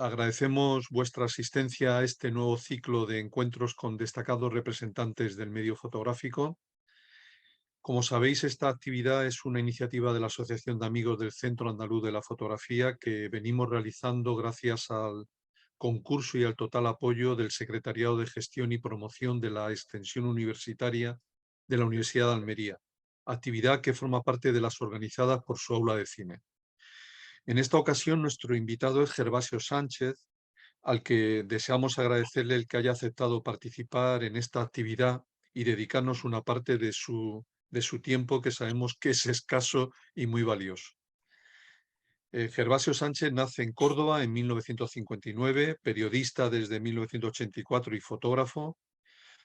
Agradecemos vuestra asistencia a este nuevo ciclo de encuentros con destacados representantes del medio fotográfico. Como sabéis, esta actividad es una iniciativa de la Asociación de Amigos del Centro Andaluz de la Fotografía que venimos realizando gracias al concurso y al total apoyo del Secretariado de Gestión y Promoción de la Extensión Universitaria de la Universidad de Almería, actividad que forma parte de las organizadas por su aula de cine. En esta ocasión, nuestro invitado es Gervasio Sánchez, al que deseamos agradecerle el que haya aceptado participar en esta actividad y dedicarnos una parte de su tiempo, que sabemos que es escaso y muy valioso. Gervasio Sánchez nace en Córdoba en 1959, periodista desde 1984 y fotógrafo.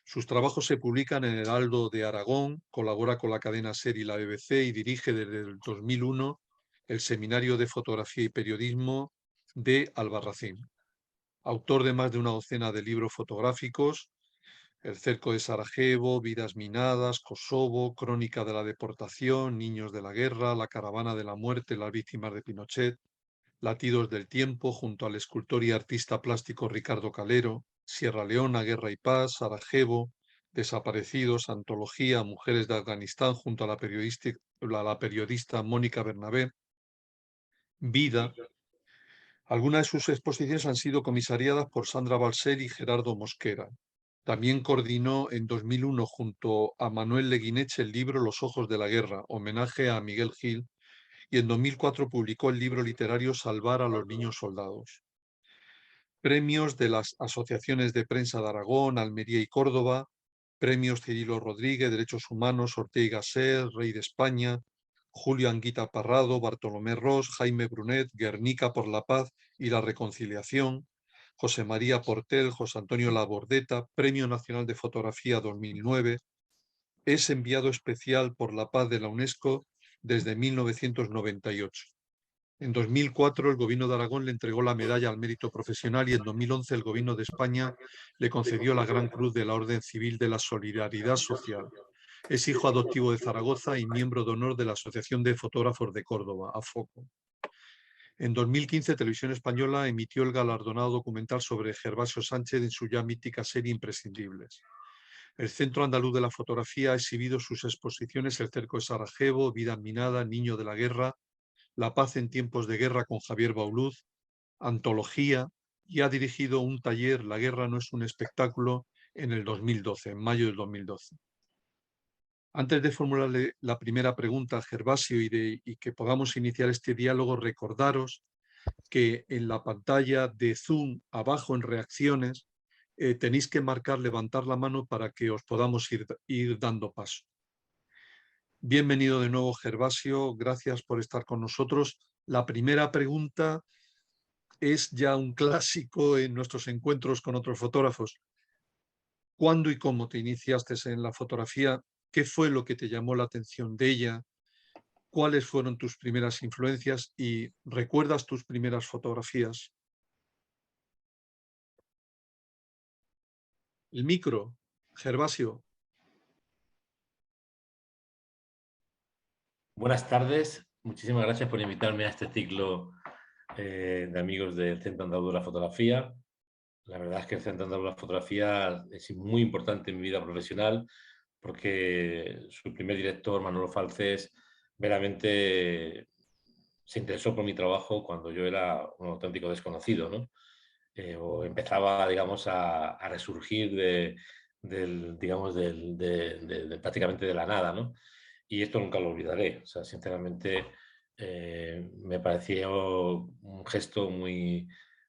Sus trabajos se publican en el Heraldo de Aragón, colabora con la cadena SER y la BBC y dirige desde el 2001 el Seminario de Fotografía y Periodismo de Albarracín. Autor de más de una docena de libros fotográficos: El cerco de Sarajevo, Vidas minadas, Kosovo, Crónica de la deportación, Niños de la guerra, La caravana de la muerte, Las víctimas de Pinochet, Latidos del tiempo, junto al escultor y artista plástico Ricardo Calero, Sierra Leona, Guerra y Paz, Sarajevo, Desaparecidos, Antología, Mujeres de Afganistán, junto a la periodista Mónica Bernabé, Vida. Algunas de sus exposiciones han sido comisariadas por Sandra Balser y Gerardo Mosquera. También coordinó en 2001 junto a Manuel Leguineche el libro Los ojos de la guerra, homenaje a Miguel Gil, y en 2004 publicó el libro literario Salvar a los niños soldados. Premios de las asociaciones de prensa de Aragón, Almería y Córdoba, premios Cirilo Rodríguez, Derechos Humanos, Ortega y Gasset, Rey de España, Julio Anguita Parrado, Bartolomé Ros, Jaime Brunet, Guernica por la Paz y la Reconciliación, José María Portel, José Antonio Labordeta, Premio Nacional de Fotografía 2009, es enviado especial por la paz de la UNESCO desde 1998. En 2004 el Gobierno de Aragón le entregó la Medalla al Mérito Profesional y en 2011 el Gobierno de España le concedió la Gran Cruz de la Orden Civil de la Solidaridad Social. Es hijo adoptivo de Zaragoza y miembro de honor de la Asociación de Fotógrafos de Córdoba, AFOCO. En 2015 Televisión Española emitió el galardonado documental sobre Gervasio Sánchez en su ya mítica serie Imprescindibles. El Centro Andaluz de la Fotografía ha exhibido sus exposiciones El cerco de Sarajevo, Vida minada, Niño de la guerra, La paz en tiempos de guerra con Javier Bauluz, Antología, y ha dirigido un taller La guerra no es un espectáculo en el 2012, en mayo del 2012. Antes de formularle la primera pregunta a Gervasio y que podamos iniciar este diálogo, recordaros que en la pantalla de Zoom, abajo en reacciones, tenéis que marcar levantar la mano para que os podamos ir dando paso. Bienvenido de nuevo, Gervasio. Gracias por estar con nosotros. La primera pregunta es ya un clásico en nuestros encuentros con otros fotógrafos. ¿Cuándo y cómo te iniciaste en la fotografía? ¿Qué fue lo que te llamó la atención de ella? ¿Cuáles fueron tus primeras influencias? ¿Y recuerdas tus primeras fotografías? El micro, Gervasio. Buenas tardes, muchísimas gracias por invitarme a este ciclo de amigos del Centro Andaluz de la Fotografía. La verdad es que el Centro Andaluz de la Fotografía es muy importante en mi vida profesional porque su primer director, Manolo Falcés, veramente se interesó por mi trabajo cuando yo era un auténtico desconocido, ¿no? O empezaba, digamos, a resurgir prácticamente de la nada, ¿no? Y esto nunca lo olvidaré. O sea, sinceramente, me pareció un gesto muy,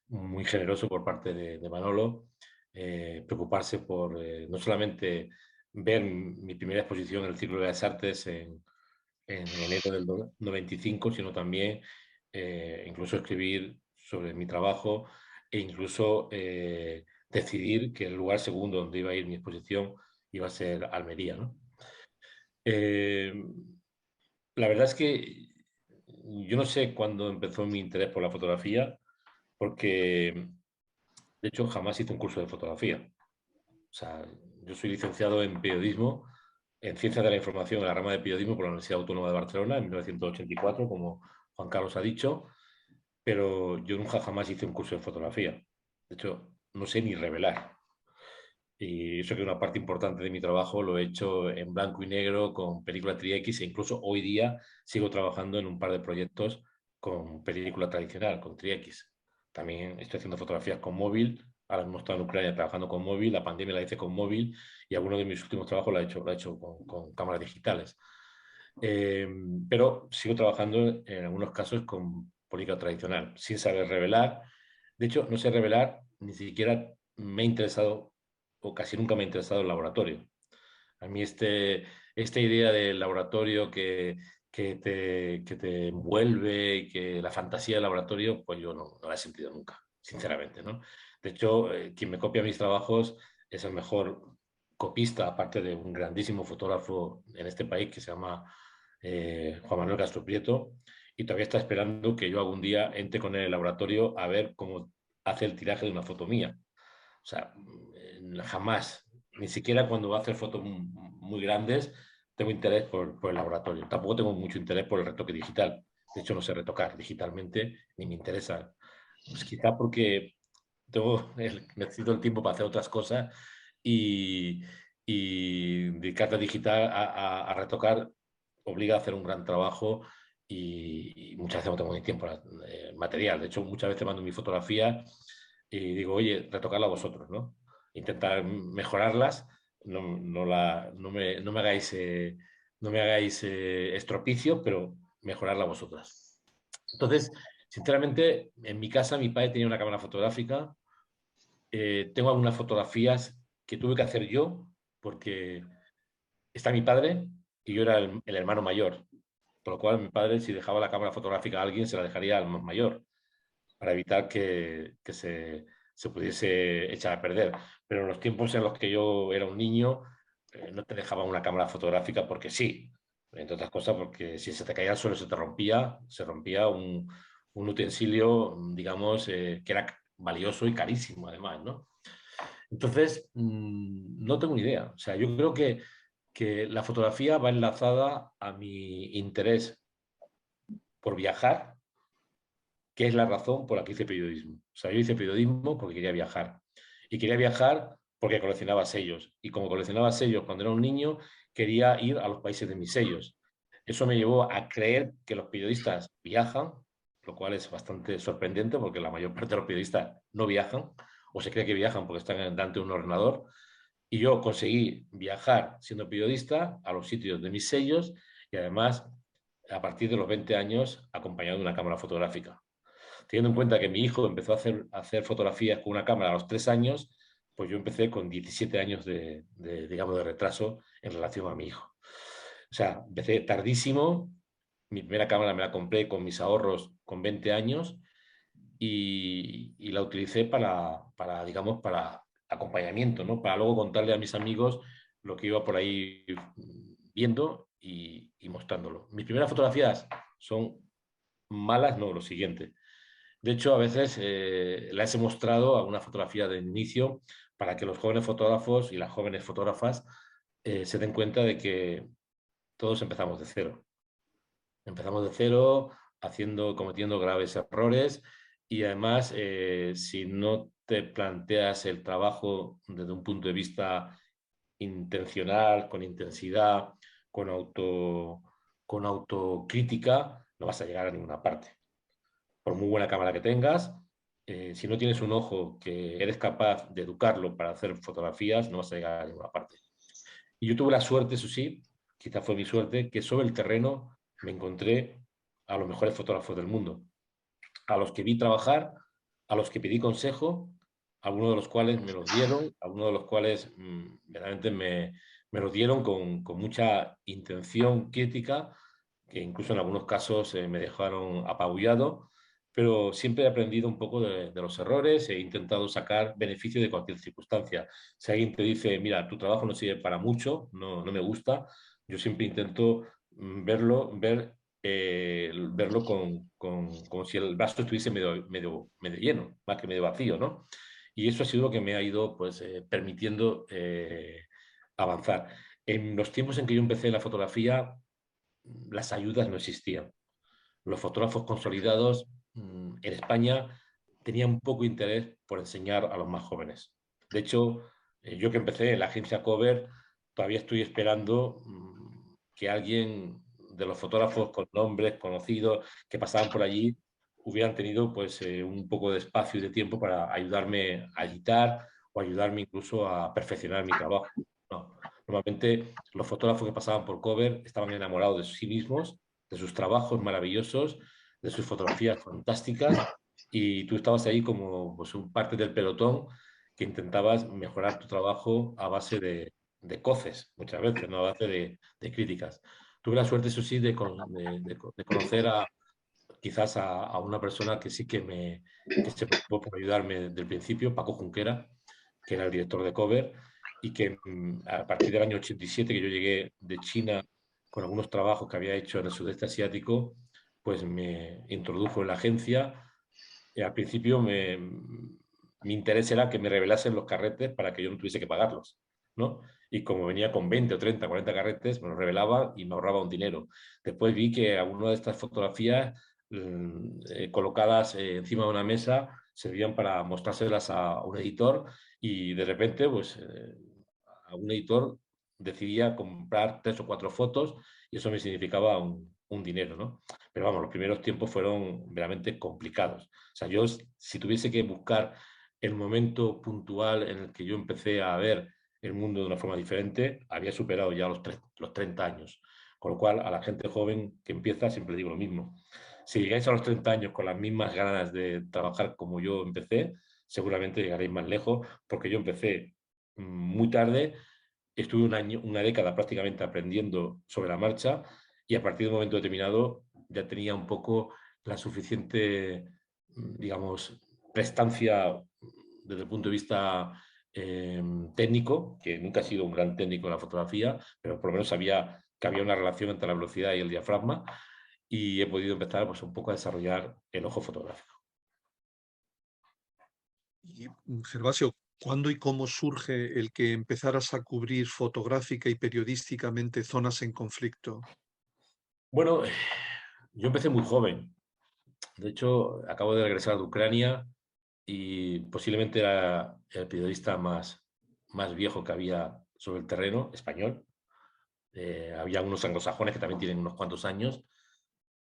muy generoso por parte de Manolo, preocuparse por no solamente ver mi primera exposición en el Círculo de las Artes en enero del 95, sino también incluso escribir sobre mi trabajo e incluso decidir que el lugar segundo donde iba a ir mi exposición iba a ser Almería, ¿no? La verdad es que yo no sé cuándo empezó mi interés por la fotografía, porque de hecho jamás hice un curso de fotografía. O sea, yo soy licenciado en periodismo, en Ciencias de la Información en la rama de periodismo por la Universidad Autónoma de Barcelona en 1984, como Juan Carlos ha dicho, pero yo nunca jamás hice un curso de fotografía. De hecho, no sé ni revelar. Y eso que es una parte importante de mi trabajo lo he hecho en blanco y negro con película tri-X e incluso hoy día sigo trabajando en un par de proyectos con película tradicional, con tri-X. También estoy haciendo fotografías con móvil. Ahora mismo estoy en Ucrania trabajando con móvil. La pandemia la hice con móvil y algunos de mis últimos trabajos lo he hecho con cámaras digitales. Eh, pero sigo trabajando en algunos casos con política tradicional, sin saber revelar. De hecho, no sé revelar, ni siquiera me ha interesado, o casi nunca me ha interesado el laboratorio. A mí esta idea del laboratorio que te envuelve y que la fantasía del laboratorio, pues yo no la he sentido nunca, sinceramente, ¿no? De hecho, quien me copia mis trabajos es el mejor copista, aparte de un grandísimo fotógrafo en este país que se llama Juan Manuel Castro Prieto, y todavía está esperando que yo algún día entre con él en el laboratorio a ver cómo hace el tiraje de una foto mía. O sea, jamás, ni siquiera cuando va a hacer fotos muy grandes, tengo interés por el laboratorio. Tampoco tengo mucho interés por el retoque digital. De hecho, no sé retocar digitalmente, ni me interesa. Pues quizá porque necesito el tiempo para hacer otras cosas y, y dedicarle digital a retocar obliga a hacer un gran trabajo y muchas veces no tengo ni tiempo material. De hecho, muchas veces mando mi fotografía y digo, oye, retocadla vosotros, ¿no? Intentar mejorarlas, no me hagáis, no me hagáis estropicio, pero mejorarla vosotras. Entonces, sinceramente, en mi casa mi padre tenía una cámara fotográfica. Tengo algunas fotografías que tuve que hacer yo porque está mi padre y yo era el hermano mayor. Por lo cual, mi padre, si dejaba la cámara fotográfica a alguien, se la dejaría al más mayor para evitar que se pudiese echar a perder. Pero en los tiempos en los que yo era un niño, no te dejaban una cámara fotográfica porque sí, entre otras cosas, porque si se te caía al suelo se rompía un utensilio, digamos, que era valioso y carísimo además, ¿no? Entonces, no tengo ni idea. O sea, yo creo que la fotografía va enlazada a mi interés por viajar, que es la razón por la que hice periodismo. O sea, yo hice periodismo porque quería viajar. Y quería viajar porque coleccionaba sellos. Y como coleccionaba sellos cuando era un niño, quería ir a los países de mis sellos. Eso me llevó a creer que los periodistas viajan, lo cual es bastante sorprendente porque la mayor parte de los periodistas no viajan o se cree que viajan porque están delante de un ordenador. Y yo conseguí viajar siendo periodista a los sitios de mis sellos y además a partir de los 20 años acompañado de una cámara fotográfica. Teniendo en cuenta que mi hijo empezó a hacer fotografías con una cámara a los 3 años, pues yo empecé con 17 años digamos, de retraso en relación a mi hijo. O sea, empecé tardísimo, mi primera cámara me la compré con mis ahorros con 20 años y la utilicé digamos, para acompañamiento, ¿no? Para luego contarle a mis amigos lo que iba por ahí viendo y mostrándolo. Mis primeras fotografías son malas, no, lo siguiente. De hecho, a veces las he mostrado a una fotografía de inicio para que los jóvenes fotógrafos y las jóvenes fotógrafas se den cuenta de que todos empezamos de cero. Empezamos de cero, cometiendo graves errores y además, si no te planteas el trabajo desde un punto de vista intencional, con intensidad, con, auto, con autocrítica, no vas a llegar a ninguna parte. Por muy buena cámara que tengas, si no tienes un ojo que eres capaz de educarlo para hacer fotografías, no vas a llegar a ninguna parte. Y yo tuve la suerte, eso sí, quizás fue mi suerte, que sobre el terreno me encontré a los mejores fotógrafos del mundo, a los que vi trabajar, a los que pedí consejo, algunos de los cuales me los dieron, algunos de los cuales verdaderamente me los dieron con mucha intención crítica, que incluso en algunos casos me dejaron apabullado, pero siempre he aprendido un poco de los errores e he intentado sacar beneficio de cualquier circunstancia. Si alguien te dice, mira, tu trabajo no sirve para mucho, no me gusta, yo siempre intento verlo como si el vaso estuviese medio lleno, más que medio vacío, ¿no? Y eso ha sido lo que me ha ido pues, permitiendo avanzar. En los tiempos en que yo empecé la fotografía, las ayudas no existían. Los fotógrafos consolidados en España tenía un poco interés por enseñar a los más jóvenes. De hecho, yo que empecé en la agencia Cover, todavía estoy esperando que alguien de los fotógrafos con nombres conocidos que pasaban por allí hubieran tenido pues un poco de espacio y de tiempo para ayudarme a editar o ayudarme incluso a perfeccionar mi trabajo. No. Normalmente los fotógrafos que pasaban por Cover estaban enamorados de sí mismos, de sus trabajos maravillosos, de sus fotografías fantásticas, y tú estabas ahí como pues, un parte del pelotón que intentabas mejorar tu trabajo a base de coces, muchas veces, no a base de críticas. Tuve la suerte, eso sí, de conocer quizás a una persona que sí que se preocupó por ayudarme desde el principio, Paco Junquera, que era el director de Cover, y que a partir del año 87, que yo llegué de China con algunos trabajos que había hecho en el sudeste asiático, pues me introdujo en la agencia. Y al principio mi interés era que me revelasen los carretes para que yo no tuviese que pagarlos, ¿no? Y como venía con 20 o 30, 40 carretes, me los revelaba y me ahorraba un dinero. Después vi que algunas de estas fotografías colocadas encima de una mesa servían para mostrárselas a un editor y de repente, pues, a un editor decidía comprar 3 o 4 fotos y eso me significaba un dinero, ¿no? Pero vamos, los primeros tiempos fueron realmente complicados. O sea, yo si tuviese que buscar el momento puntual en el que yo empecé a ver el mundo de una forma diferente, había superado ya los 30 años. Con lo cual, a la gente joven que empieza siempre digo lo mismo. Si llegáis a los 30 años con las mismas ganas de trabajar como yo empecé, seguramente llegaréis más lejos, porque yo empecé muy tarde, estuve un año, una década prácticamente aprendiendo sobre la marcha y a partir de un momento determinado ya tenía un poco la suficiente, digamos, prestancia desde el punto de vista técnico, que nunca he sido un gran técnico en la fotografía, pero por lo menos sabía que había una relación entre la velocidad y el diafragma y he podido empezar pues, un poco a desarrollar el ojo fotográfico. Y, Gervasio, ¿cuándo y cómo surge el que empezaras a cubrir fotográfica y periodísticamente zonas en conflicto? Bueno, yo empecé muy joven. De hecho, acabo de regresar de Ucrania y posiblemente era el periodista más viejo que había sobre el terreno español. Había unos anglosajones que también tienen unos cuantos años.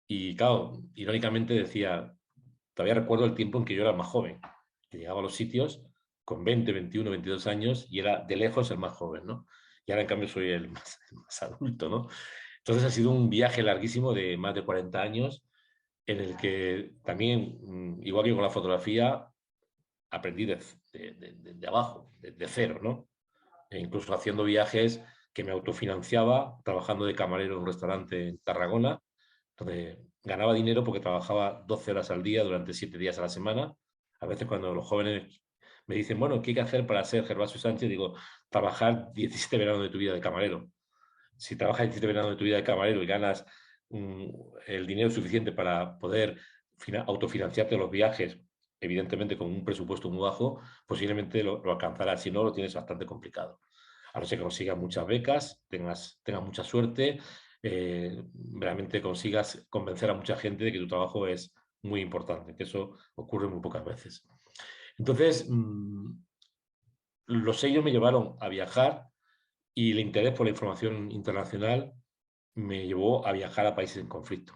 Y claro, irónicamente decía, todavía recuerdo el tiempo en que yo era más joven, que llegaba a los sitios con 20, 21, 22 años y era de lejos el más joven, ¿no? Y ahora en cambio soy el más adulto, ¿no? Entonces ha sido un viaje larguísimo de más de 40 años en el que también, igual que con la fotografía, aprendí de abajo, de cero, ¿no? E incluso haciendo viajes que me autofinanciaba, trabajando de camarero en un restaurante en Tarragona, donde ganaba dinero porque trabajaba 12 horas al día durante 7 días a la semana. A veces cuando los jóvenes me dicen, bueno, ¿qué hay que hacer para ser Gervasio Sánchez? Digo, trabajar 17 veranos de tu vida de camarero. Si trabajas 17 veranos de tu vida de camarero y ganas el dinero suficiente para poder autofinanciarte los viajes, evidentemente con un presupuesto muy bajo, posiblemente lo alcanzarás. Si no, lo tienes bastante complicado. A no ser que consigas muchas becas, tengas mucha suerte, realmente consigas convencer a mucha gente de que tu trabajo es muy importante, que eso ocurre muy pocas veces. Entonces, los sellos me llevaron a viajar y el interés por la información internacional me llevó a viajar a países en conflicto.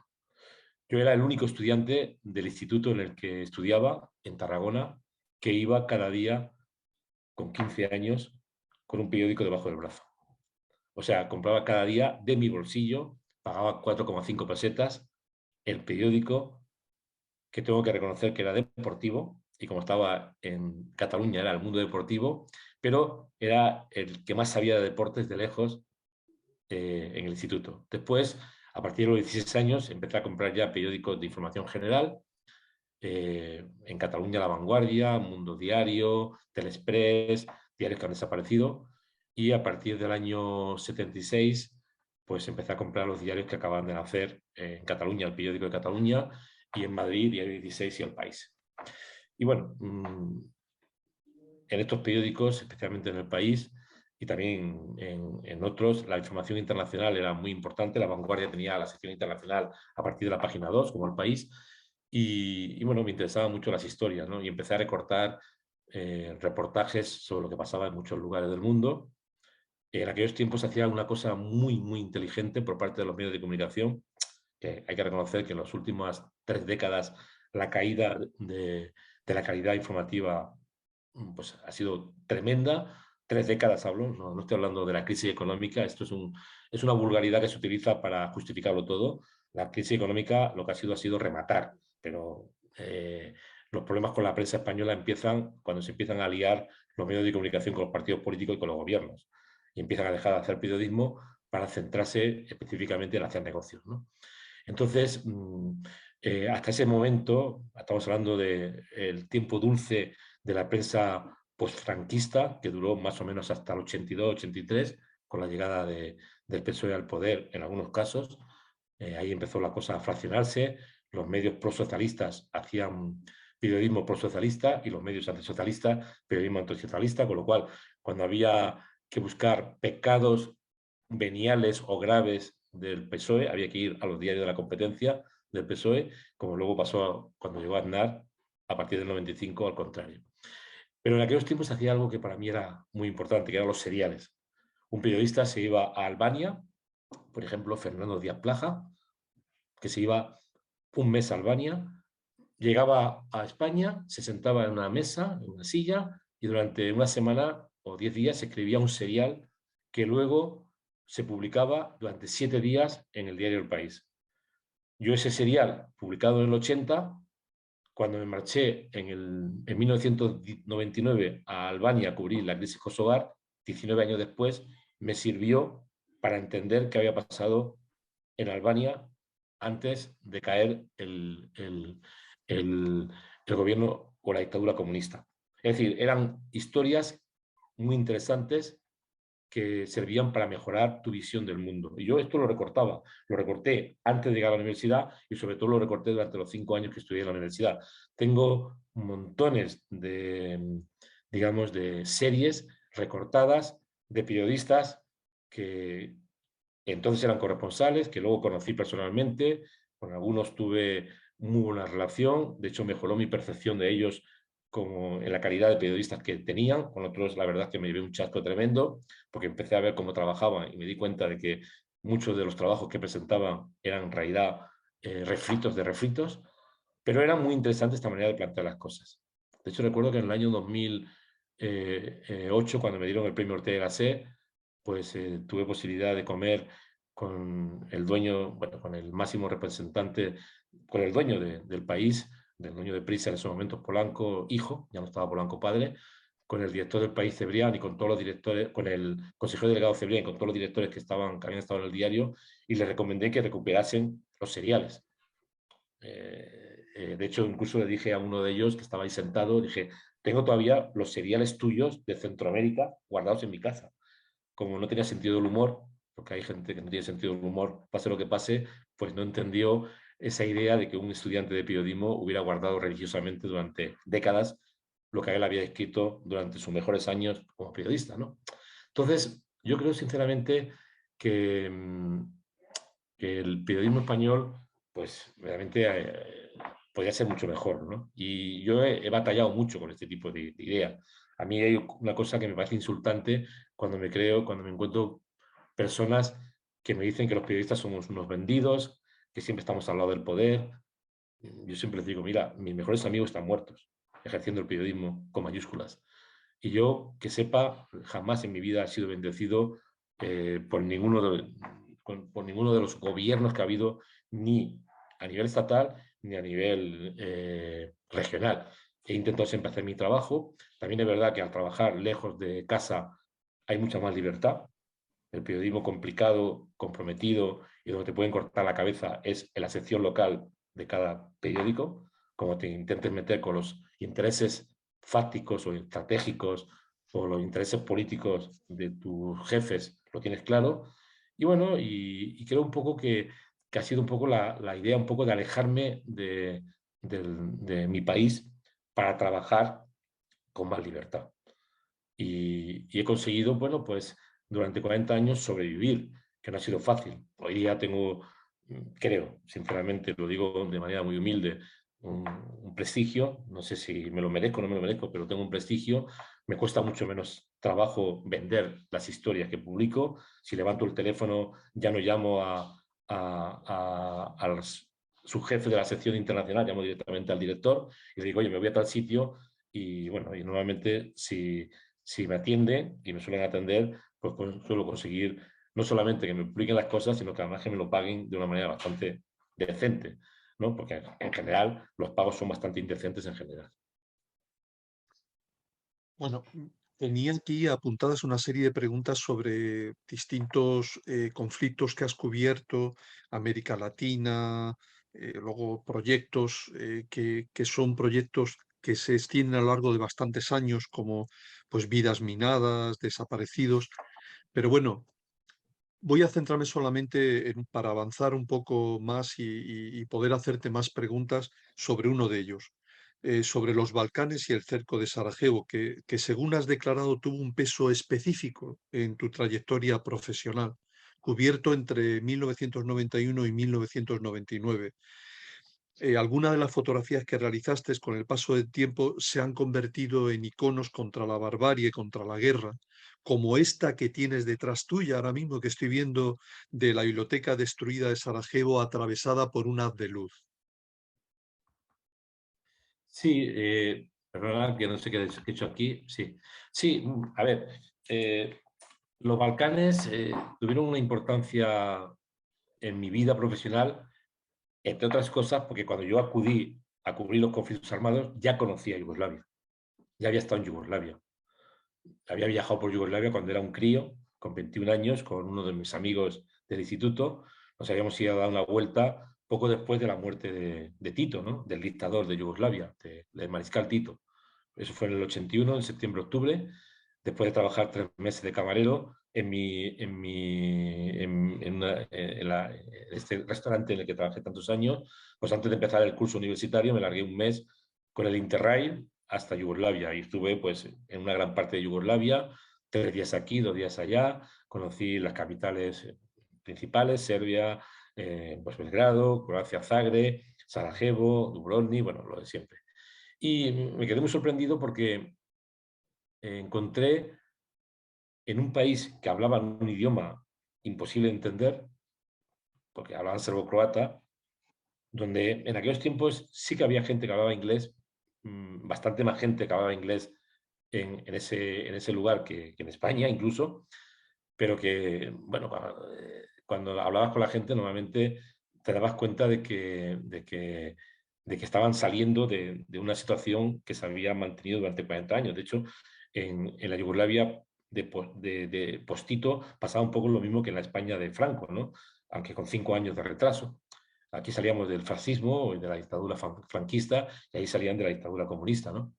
Yo era el único estudiante del instituto en el que estudiaba, en Tarragona, que iba cada día con 15 años con un periódico debajo del brazo. O sea, compraba cada día de mi bolsillo, pagaba 4,5 pesetas, el periódico, que tengo que reconocer que era deportivo, y como estaba en Cataluña era el mundo deportivo, pero era el que más sabía de deportes de lejos en el instituto. Después, a partir de los 16 años, empecé a comprar ya periódicos de información general. En Cataluña La Vanguardia, Mundo Diario, Telexpress, diarios que han desaparecido. Y a partir del año 76, pues empecé a comprar los diarios que acaban de nacer en Cataluña, el periódico de Cataluña, y en Madrid, Diario 16 y El País. Y bueno, en estos periódicos, especialmente en El País, y también en otros, la información internacional era muy importante. La Vanguardia tenía la sección internacional a partir de la página 2, como El País. y, bueno, me interesaban mucho las historias, ¿no? Y empecé a recortar reportajes sobre lo que pasaba en muchos lugares del mundo. En aquellos tiempos se hacía una cosa muy, muy inteligente por parte de los medios de comunicación, que hay que reconocer que en las últimas 3 décadas la caída de la calidad informativa pues, ha sido tremenda. 3 décadas hablo, no estoy hablando de la crisis económica, esto es una vulgaridad que se utiliza para justificarlo todo. La crisis económica lo que ha sido rematar, pero los problemas con la prensa española empiezan cuando se empiezan a liar los medios de comunicación con los partidos políticos y con los gobiernos, y empiezan a dejar de hacer periodismo para centrarse específicamente en hacer negocios, ¿no? Entonces, hasta ese momento, estamos hablando del tiempo dulce de la prensa postfranquista, que duró más o menos hasta el 82-83, con la llegada del PSOE al poder en algunos casos. Ahí empezó la cosa a fraccionarse, los medios prosocialistas hacían periodismo prosocialista y los medios antisocialistas periodismo antisocialista, con lo cual, cuando había que buscar pecados veniales o graves del PSOE, había que ir a los diarios de la competencia del PSOE, como luego pasó cuando llegó Aznar, a partir del 95, al contrario. Pero en aquellos tiempos hacía algo que para mí era muy importante, que eran los seriales. Un periodista se iba a Albania, por ejemplo, Fernando Díaz Plaja, que se iba un mes a Albania, llegaba a España, se sentaba en una mesa, en una silla, y durante una semana o 10 días escribía un serial que luego se publicaba durante 7 días en el diario El País. Yo ese serial, publicado en el 80, cuando me marché en 1999 a Albania a cubrir la crisis kosovar, 19 años después, me sirvió para entender qué había pasado en Albania antes de caer el gobierno o la dictadura comunista. Es decir, eran historias muy interesantes que servían para mejorar tu visión del mundo. Y yo esto lo recorté antes de llegar a la universidad y sobre todo lo recorté durante los 5 años que estudié en la universidad. Tengo montones de, digamos, de series recortadas de periodistas que entonces eran corresponsales, que luego conocí personalmente, con algunos tuve muy buena relación, de hecho mejoró mi percepción de ellos como en la calidad de periodistas que tenían, con otros la verdad es que me llevé un chasco tremendo, porque empecé a ver cómo trabajaban y me di cuenta de que muchos de los trabajos que presentaban eran en realidad refritos de refritos, pero era muy interesante esta manera de plantear las cosas. De hecho recuerdo que en el año 2008, cuando me dieron el premio Ortega y Gasset, pues tuve posibilidad de comer con el dueño, bueno, con el máximo representante, con el dueño del país, del dueño de Prisa en esos momentos, Polanco hijo, ya no estaba Polanco padre, con el director del país Cebrián y con todos los directores, con el consejero delegado Cebrián y con todos los directores que habían estado en el diario, y les recomendé que recuperasen los seriales. De hecho, incluso le dije a uno de ellos que estaba ahí sentado, dije, tengo todavía los seriales tuyos de Centroamérica guardados en mi casa. Como no tenía sentido del humor, porque hay gente que no tiene sentido del humor, pase lo que pase, pues no entendió esa idea de que un estudiante de periodismo hubiera guardado religiosamente durante décadas lo que él había escrito durante sus mejores años como periodista, ¿no? Entonces, yo creo sinceramente que, que el periodismo español, pues realmente podría ser mucho mejor, ¿no? Y yo he batallado mucho con este tipo de ideas. A mí hay una cosa que me parece insultante cuando me encuentro personas que me dicen que los periodistas somos unos vendidos, que siempre estamos al lado del poder. Yo siempre les digo, mira, mis mejores amigos están muertos, ejerciendo el periodismo con mayúsculas. Y yo, que sepa, jamás en mi vida he sido bendecido por por ninguno de los gobiernos que ha habido, ni a nivel estatal, ni a nivel regional. He intentado siempre hacer mi trabajo. También es verdad que al trabajar lejos de casa hay mucha más libertad. El periodismo complicado, comprometido y donde te pueden cortar la cabeza es en la sección local de cada periódico, como te intentes meter con los intereses fácticos o estratégicos o los intereses políticos de tus jefes, lo tienes claro. Y bueno, y creo un poco que ha sido un poco la idea un poco de alejarme de mi país para trabajar con más libertad. Y he conseguido, bueno, pues durante 40 años sobrevivir, que no ha sido fácil. Hoy día tengo, creo, sinceramente, lo digo de manera muy humilde, un prestigio, no sé si me lo merezco o no me lo merezco, pero tengo un prestigio, me cuesta mucho menos trabajo vender las historias que publico. Si levanto el teléfono ya no llamo al subjefe de la sección internacional, llamo directamente al director y le digo, oye, me voy a tal sitio y bueno, y normalmente si me atienden y me suelen atender, pues suelo conseguir no solamente que me publiquen las cosas, sino que además que me lo paguen de una manera bastante decente, ¿no? Porque en general los pagos son bastante indecentes en general. Bueno, tenía aquí apuntadas una serie de preguntas sobre distintos conflictos que has cubierto, América Latina, luego proyectos que son proyectos que se extienden a lo largo de bastantes años, como pues vidas minadas, desaparecidos. Pero bueno, voy a centrarme solamente para avanzar un poco más y poder hacerte más preguntas sobre uno de ellos, sobre los Balcanes y el cerco de Sarajevo, que según has declarado tuvo un peso específico en tu trayectoria profesional, cubierto entre 1991 y 1999. Algunas de las fotografías que realizaste con el paso del tiempo se han convertido en iconos contra la barbarie, contra la guerra, como esta que tienes detrás tuya ahora mismo, que estoy viendo de la biblioteca destruida de Sarajevo atravesada por un haz de luz. Sí, perdona, que no sé qué he hecho aquí. Sí, sí, a ver, los Balcanes tuvieron una importancia en mi vida profesional, entre otras cosas, porque cuando yo acudí a cubrir los conflictos armados, ya conocía Yugoslavia, ya había estado en Yugoslavia. Había viajado por Yugoslavia cuando era un crío, con 21 años, con uno de mis amigos del instituto. Nos habíamos ido a dar una vuelta poco después de la muerte de Tito, ¿no? Del dictador de Yugoslavia, del mariscal Tito. Eso fue en el 81, en septiembre-octubre, después de trabajar 3 meses de camarero en este restaurante en el que trabajé tantos años. Pues antes de empezar el curso universitario me largué un mes con el Interrail hasta Yugoslavia y estuve pues en una gran parte de Yugoslavia, 3 días aquí, 2 días allá, conocí las capitales principales, Serbia, pues Belgrado, Croacia, Zagreb, Sarajevo, Dubrovnik, bueno, lo de siempre. Y me quedé muy sorprendido porque encontré en un país que hablaban un idioma imposible de entender, porque hablaban serbo-croata, donde en aquellos tiempos sí que había gente que hablaba inglés, bastante más gente que hablaba inglés en ese lugar que en España incluso, pero que, bueno, cuando hablabas con la gente normalmente te dabas cuenta de que estaban saliendo de una situación que se había mantenido durante 40 años. De hecho, en la Yugoslavia de Postito pasaba un poco lo mismo que en la España de Franco, ¿no? Aunque con 5 años de retraso. Aquí salíamos del fascismo y de la dictadura franquista y ahí salían de la dictadura comunista, ¿no?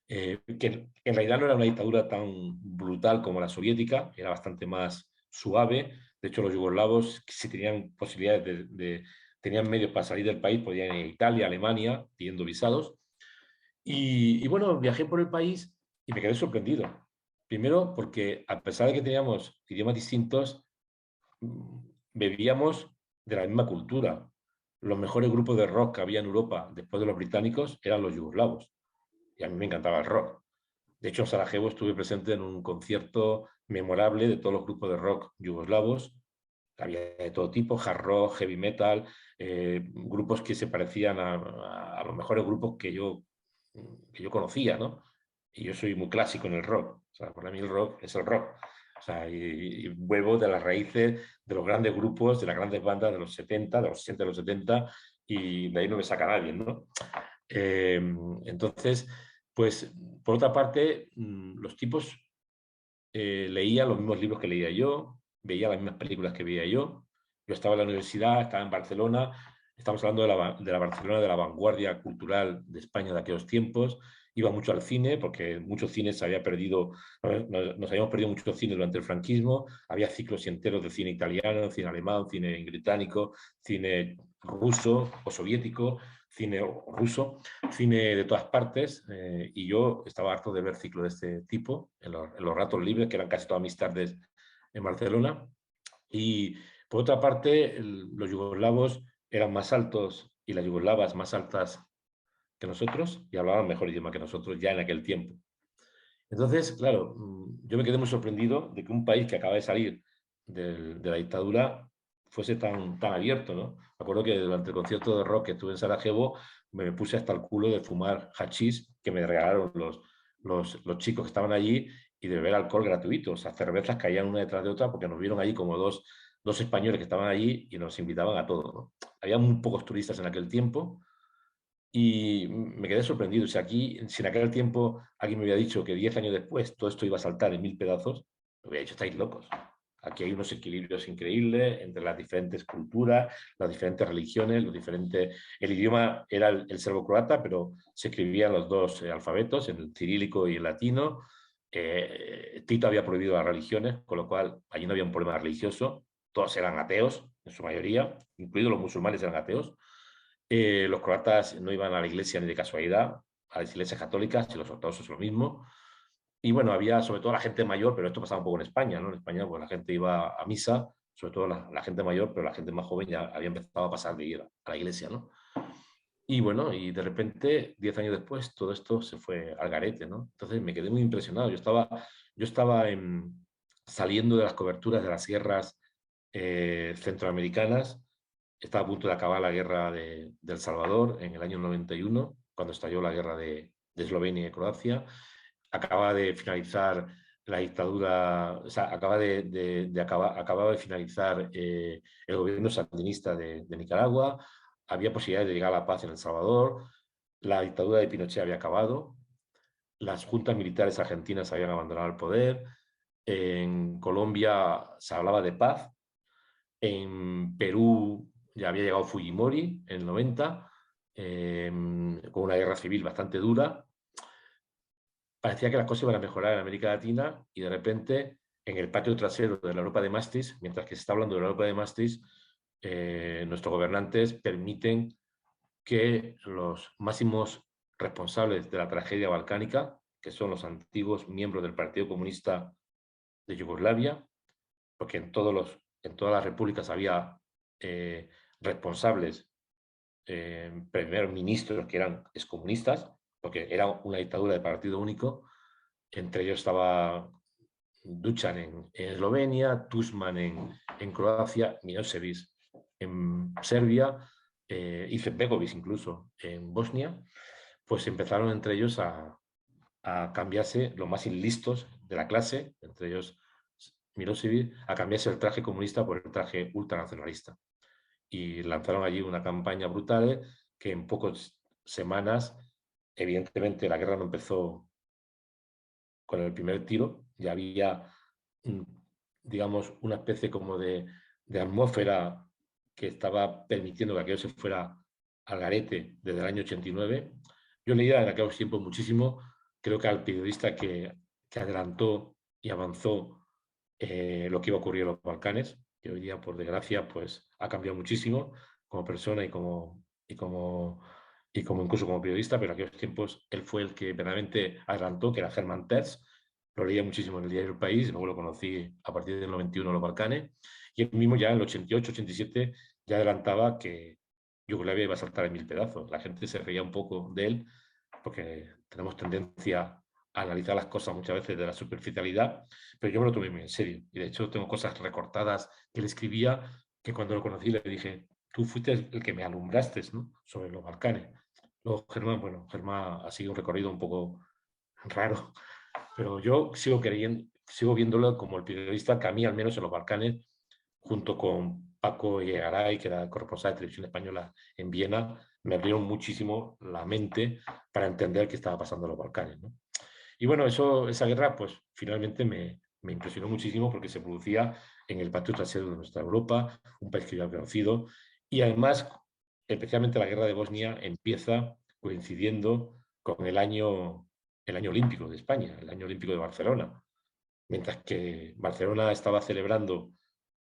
Que en realidad no era una dictadura tan brutal como la soviética, era bastante más suave. De hecho, los yugoslavos, si tenían posibilidades tenían medios para salir del país, podían ir a Italia, Alemania, pidiendo visados. Y bueno, viajé por el país y me quedé sorprendido. Primero, porque a pesar de que teníamos idiomas distintos, bebíamos de la misma cultura. Los mejores grupos de rock que había en Europa después de los británicos eran los yugoslavos. Y a mí me encantaba el rock. De hecho, en Sarajevo estuve presente en un concierto memorable de todos los grupos de rock yugoslavos. Había de todo tipo, hard rock, heavy metal, grupos que se parecían a los mejores grupos que yo conocía, ¿no? Y yo soy muy clásico en el rock. O sea, para mí el rock es el rock. O sea, y vuelvo de las raíces de los grandes grupos, de las grandes bandas de los 70, de los 60, de los 70, y de ahí no me saca nadie, ¿no? Eh, entonces, pues, por otra parte, los tipos leían los mismos libros que leía yo, veía las mismas películas que veía yo. Yo estaba en la universidad, estaba en Barcelona, estamos hablando de la Barcelona de la vanguardia cultural de España de aquellos tiempos. Iba mucho al cine, porque muchos cines se había perdido, nos habíamos perdido muchos cines durante el franquismo. Había ciclos enteros de cine italiano, cine alemán, cine británico, cine ruso o soviético, cine ruso, cine de todas partes, y yo estaba harto de ver ciclos de este tipo en los ratos libres, que eran casi todas mis tardes en Barcelona. Y por otra parte, los yugoslavos eran más altos y las yugoslavas más altas que nosotros y hablaban mejor idioma que nosotros ya en aquel tiempo. Entonces, claro, yo me quedé muy sorprendido de que un país que acaba de salir de la dictadura fuese tan abierto, ¿no? Me acuerdo que durante el concierto de rock que estuve en Sarajevo me puse hasta el culo de fumar hachís que me regalaron los chicos que estaban allí y de beber alcohol gratuito. O sea, cervezas caían una detrás de otra porque nos vieron allí como dos españoles que estaban allí y nos invitaban a todo, ¿no? Había muy pocos turistas en aquel tiempo y me quedé sorprendido. Si en aquel tiempo alguien me hubiera dicho que 10 años después todo esto iba a saltar en 1000 pedazos, me hubiera dicho, estáis locos. Aquí hay unos equilibrios increíbles entre las diferentes culturas, las diferentes religiones, el idioma era el serbo-croata, pero se escribían los dos alfabetos, en el cirílico y el latino. Tito había prohibido las religiones, con lo cual allí no había un problema religioso. Todos eran ateos, en su mayoría, incluidos los musulmanes eran ateos. Los croatas no iban a la iglesia ni de casualidad, a las iglesias católicas, y los ortodoxos lo mismo. Y bueno, había sobre todo la gente mayor, pero esto pasaba un poco en España, ¿no? En España, pues la gente iba a misa, sobre todo la gente mayor, pero la gente más joven ya había empezado a pasar de ir a la iglesia, ¿no? Y bueno, y de repente, 10 años después, todo esto se fue al garete, ¿no? Entonces me quedé muy impresionado. Yo estaba saliendo de las coberturas de las guerras centroamericanas. Estaba a punto de acabar la guerra de El Salvador en el año 91, cuando estalló la guerra de Eslovenia y Croacia. Acaba de finalizar la dictadura, o sea, acababa de finalizar el gobierno sandinista de Nicaragua. Había posibilidades de llegar a la paz en El Salvador. La dictadura de Pinochet había acabado. Las juntas militares argentinas habían abandonado el poder. En Colombia se hablaba de paz. En Perú ya había llegado Fujimori en el 90, con una guerra civil bastante dura. Parecía que las cosas iban a mejorar en América Latina y de repente en el patio trasero de la Europa de Maastricht, mientras que se está hablando de la Europa de Maastricht, nuestros gobernantes permiten que los máximos responsables de la tragedia balcánica, que son los antiguos miembros del Partido Comunista de Yugoslavia, porque en todas las repúblicas había responsables, primeros ministros que eran excomunistas, porque era una dictadura de partido único. Entre ellos estaba Duchan en Eslovenia, Tuđman en Croacia, Milosevic en Serbia, Izetbegovic incluso en Bosnia. Pues empezaron entre ellos a cambiarse los más listos de la clase, entre ellos Milosevic, a cambiarse el traje comunista por el traje ultranacionalista. Y lanzaron allí una campaña brutal que en pocas semanas, evidentemente la guerra no empezó con el primer tiro, ya había, digamos, una especie como de atmósfera que estaba permitiendo que aquello se fuera al garete desde el año 89. Yo leía en aquellos tiempos muchísimo, creo que al periodista que adelantó y avanzó lo que iba a ocurrir en los Balcanes, que hoy día, por desgracia, pues ha cambiado muchísimo como persona y como incluso como periodista, pero en aquellos tiempos él fue el que verdaderamente adelantó, que era Hermann Tertsch. Lo leía muchísimo en el diario El País, luego lo conocí a partir del 91 en los Balcanes, y él mismo ya en el 88, 87 ya adelantaba que Yugoslavia iba a saltar en 1000 pedazos. La gente se reía un poco de él, porque tenemos tendencia a analizar las cosas muchas veces de la superficialidad, pero yo me lo tomé muy en serio. Y de hecho tengo cosas recortadas que él escribía, que cuando lo conocí le dije, tú fuiste el que me alumbraste, ¿no?, sobre los Balcanes. Luego Germán ha sido un recorrido un poco raro, pero yo sigo viéndolo como el periodista que a mí, al menos en los Balcanes, junto con Paco Egaray, que era corresponsal de Televisión Española en Viena, me abrieron muchísimo la mente para entender qué estaba pasando en los Balcanes, ¿no? Y bueno, esa guerra, pues finalmente me impresionó muchísimo porque se producía en el patio trasero de nuestra Europa, un país que yo había conocido, y además, especialmente la guerra de Bosnia empieza coincidiendo con el año olímpico de España, el año olímpico de Barcelona. Mientras que Barcelona estaba celebrando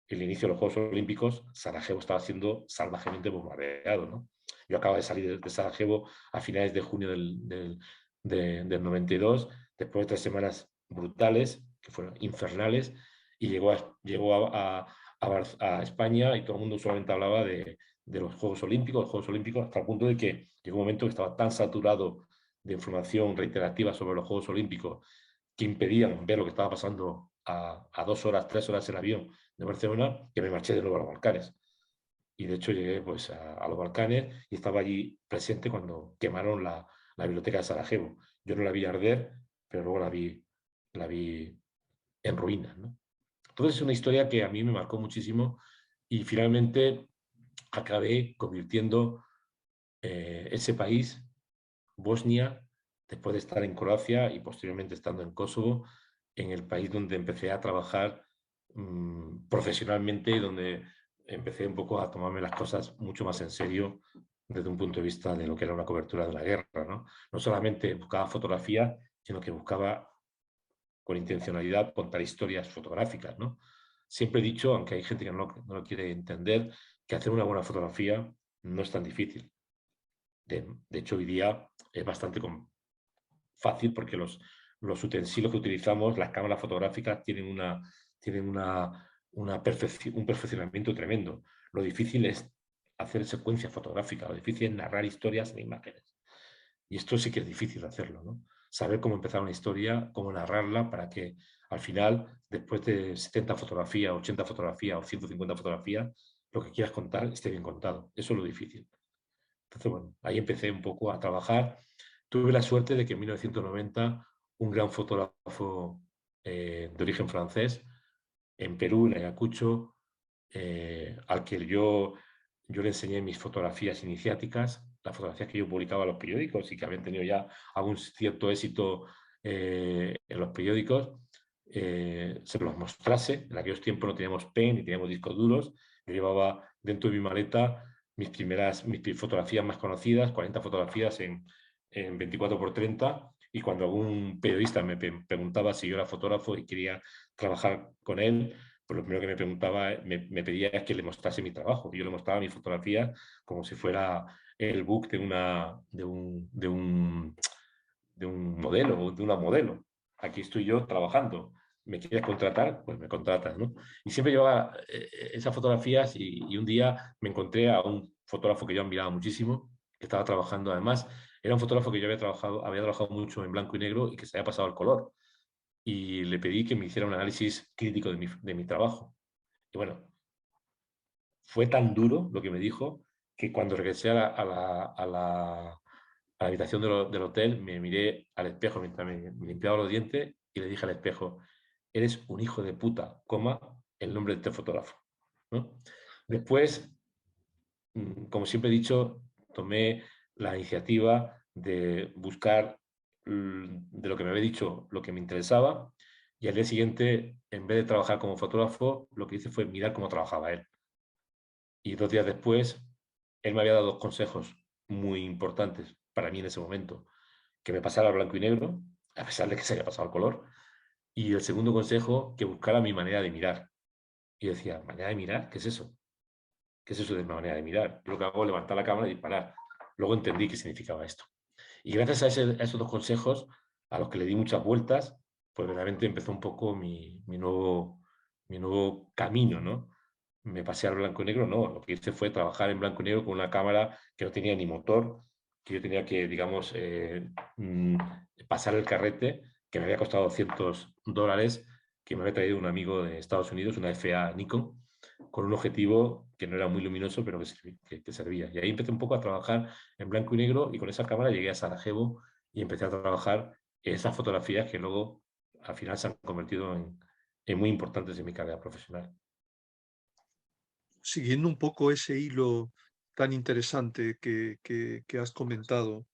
el inicio de los Juegos Olímpicos, Sarajevo estaba siendo salvajemente bombardeado, ¿no? Yo acabo de salir de Sarajevo a finales de junio del 92, después de 3 semanas brutales, que fueron infernales, y llegó a España y todo el mundo solamente hablaba de de los Juegos Olímpicos, hasta el punto de que llegó un momento que estaba tan saturado de información reiterativa sobre los Juegos Olímpicos que impedían ver lo que estaba pasando a 2 horas, 3 horas en avión de Barcelona, que me marché de nuevo a los Balcanes. Y de hecho llegué pues, a los Balcanes y estaba allí presente cuando quemaron la biblioteca de Sarajevo. Yo no la vi arder, pero luego la vi en ruinas, ¿no? Entonces es una historia que a mí me marcó muchísimo y finalmente acabé convirtiendo ese país, Bosnia, después de estar en Croacia y posteriormente estando en Kosovo, en el país donde empecé a trabajar profesionalmente y donde empecé un poco a tomarme las cosas mucho más en serio desde un punto de vista de lo que era una cobertura de la guerra, ¿no? No solamente buscaba fotografía, sino que buscaba con intencionalidad contar historias fotográficas, ¿no? Siempre he dicho, aunque hay gente que no lo quiere entender, que hacer una buena fotografía no es tan difícil. De hecho, hoy día es bastante fácil porque los utensilios que utilizamos, las cámaras fotográficas, tienen un perfeccionamiento tremendo. Lo difícil es hacer secuencias fotográficas, lo difícil es narrar historias en imágenes. Y esto sí que es difícil hacerlo, ¿no? Saber cómo empezar una historia, cómo narrarla para que al final, después de 70 fotografías, 80 fotografías o 150 fotografías, lo que quieras contar esté bien contado. Eso es lo difícil. Entonces, bueno, ahí empecé un poco a trabajar. Tuve la suerte de que en 1990 un gran fotógrafo de origen francés, en Perú, en Ayacucho, al que yo le enseñé mis fotografías iniciáticas, las fotografías que yo publicaba en los periódicos y que habían tenido ya algún cierto éxito en los periódicos, se los mostrase. En aquellos tiempos no teníamos pen ni teníamos discos duros. Yo llevaba dentro de mi maleta mis fotografías más conocidas, 40 fotografías en 24x30, y cuando algún periodista me preguntaba si yo era fotógrafo y quería trabajar con él, pues lo primero que me preguntaba, me pedía es que le mostrase mi trabajo. Yo le mostraba mi fotografía como si fuera el book de un modelo o de una modelo. Aquí estoy yo trabajando. ¿Me quieres contratar? Pues me contratas, ¿no? Y siempre llevaba esas fotografías y un día me encontré a un fotógrafo que yo admiraba muchísimo, que estaba trabajando además. Era un fotógrafo que yo había trabajado mucho en blanco y negro y que se había pasado al color. Y le pedí que me hiciera un análisis crítico de mi trabajo. Y bueno, fue tan duro lo que me dijo que cuando regresé a la habitación del hotel me miré al espejo mientras me limpiaba los dientes y le dije al espejo, eres un hijo de puta, coma, el nombre de este fotógrafo, ¿no? Después, como siempre he dicho, tomé la iniciativa de buscar de lo que me había dicho lo que me interesaba, y al día siguiente, en vez de trabajar como fotógrafo, lo que hice fue mirar cómo trabajaba él. Y 2 días después, él me había dado 2 consejos muy importantes para mí en ese momento: que me pasara al blanco y negro, a pesar de que se haya pasado al color, y el segundo consejo, que buscara mi manera de mirar. Y yo decía, ¿manera de mirar? ¿Qué es eso? ¿Qué es eso de mi manera de mirar? Yo lo que hago es levantar la cámara y disparar. Luego entendí qué significaba esto. Y gracias a esos 2 consejos, a los que le di muchas vueltas, pues realmente empezó un poco mi nuevo camino, ¿no? Me pasé al blanco y negro, no. Lo que hice fue trabajar en blanco y negro con una cámara que no tenía ni motor, que yo tenía que, digamos, pasar el carrete, que me había costado $200, que me había traído un amigo de Estados Unidos, una FA Nikon, con un objetivo que no era muy luminoso, pero que servía. Y ahí empecé un poco a trabajar en blanco y negro, y con esa cámara llegué a Sarajevo y empecé a trabajar esas fotografías que luego al final se han convertido en muy importantes en mi carrera profesional. Siguiendo un poco ese hilo tan interesante que has comentado,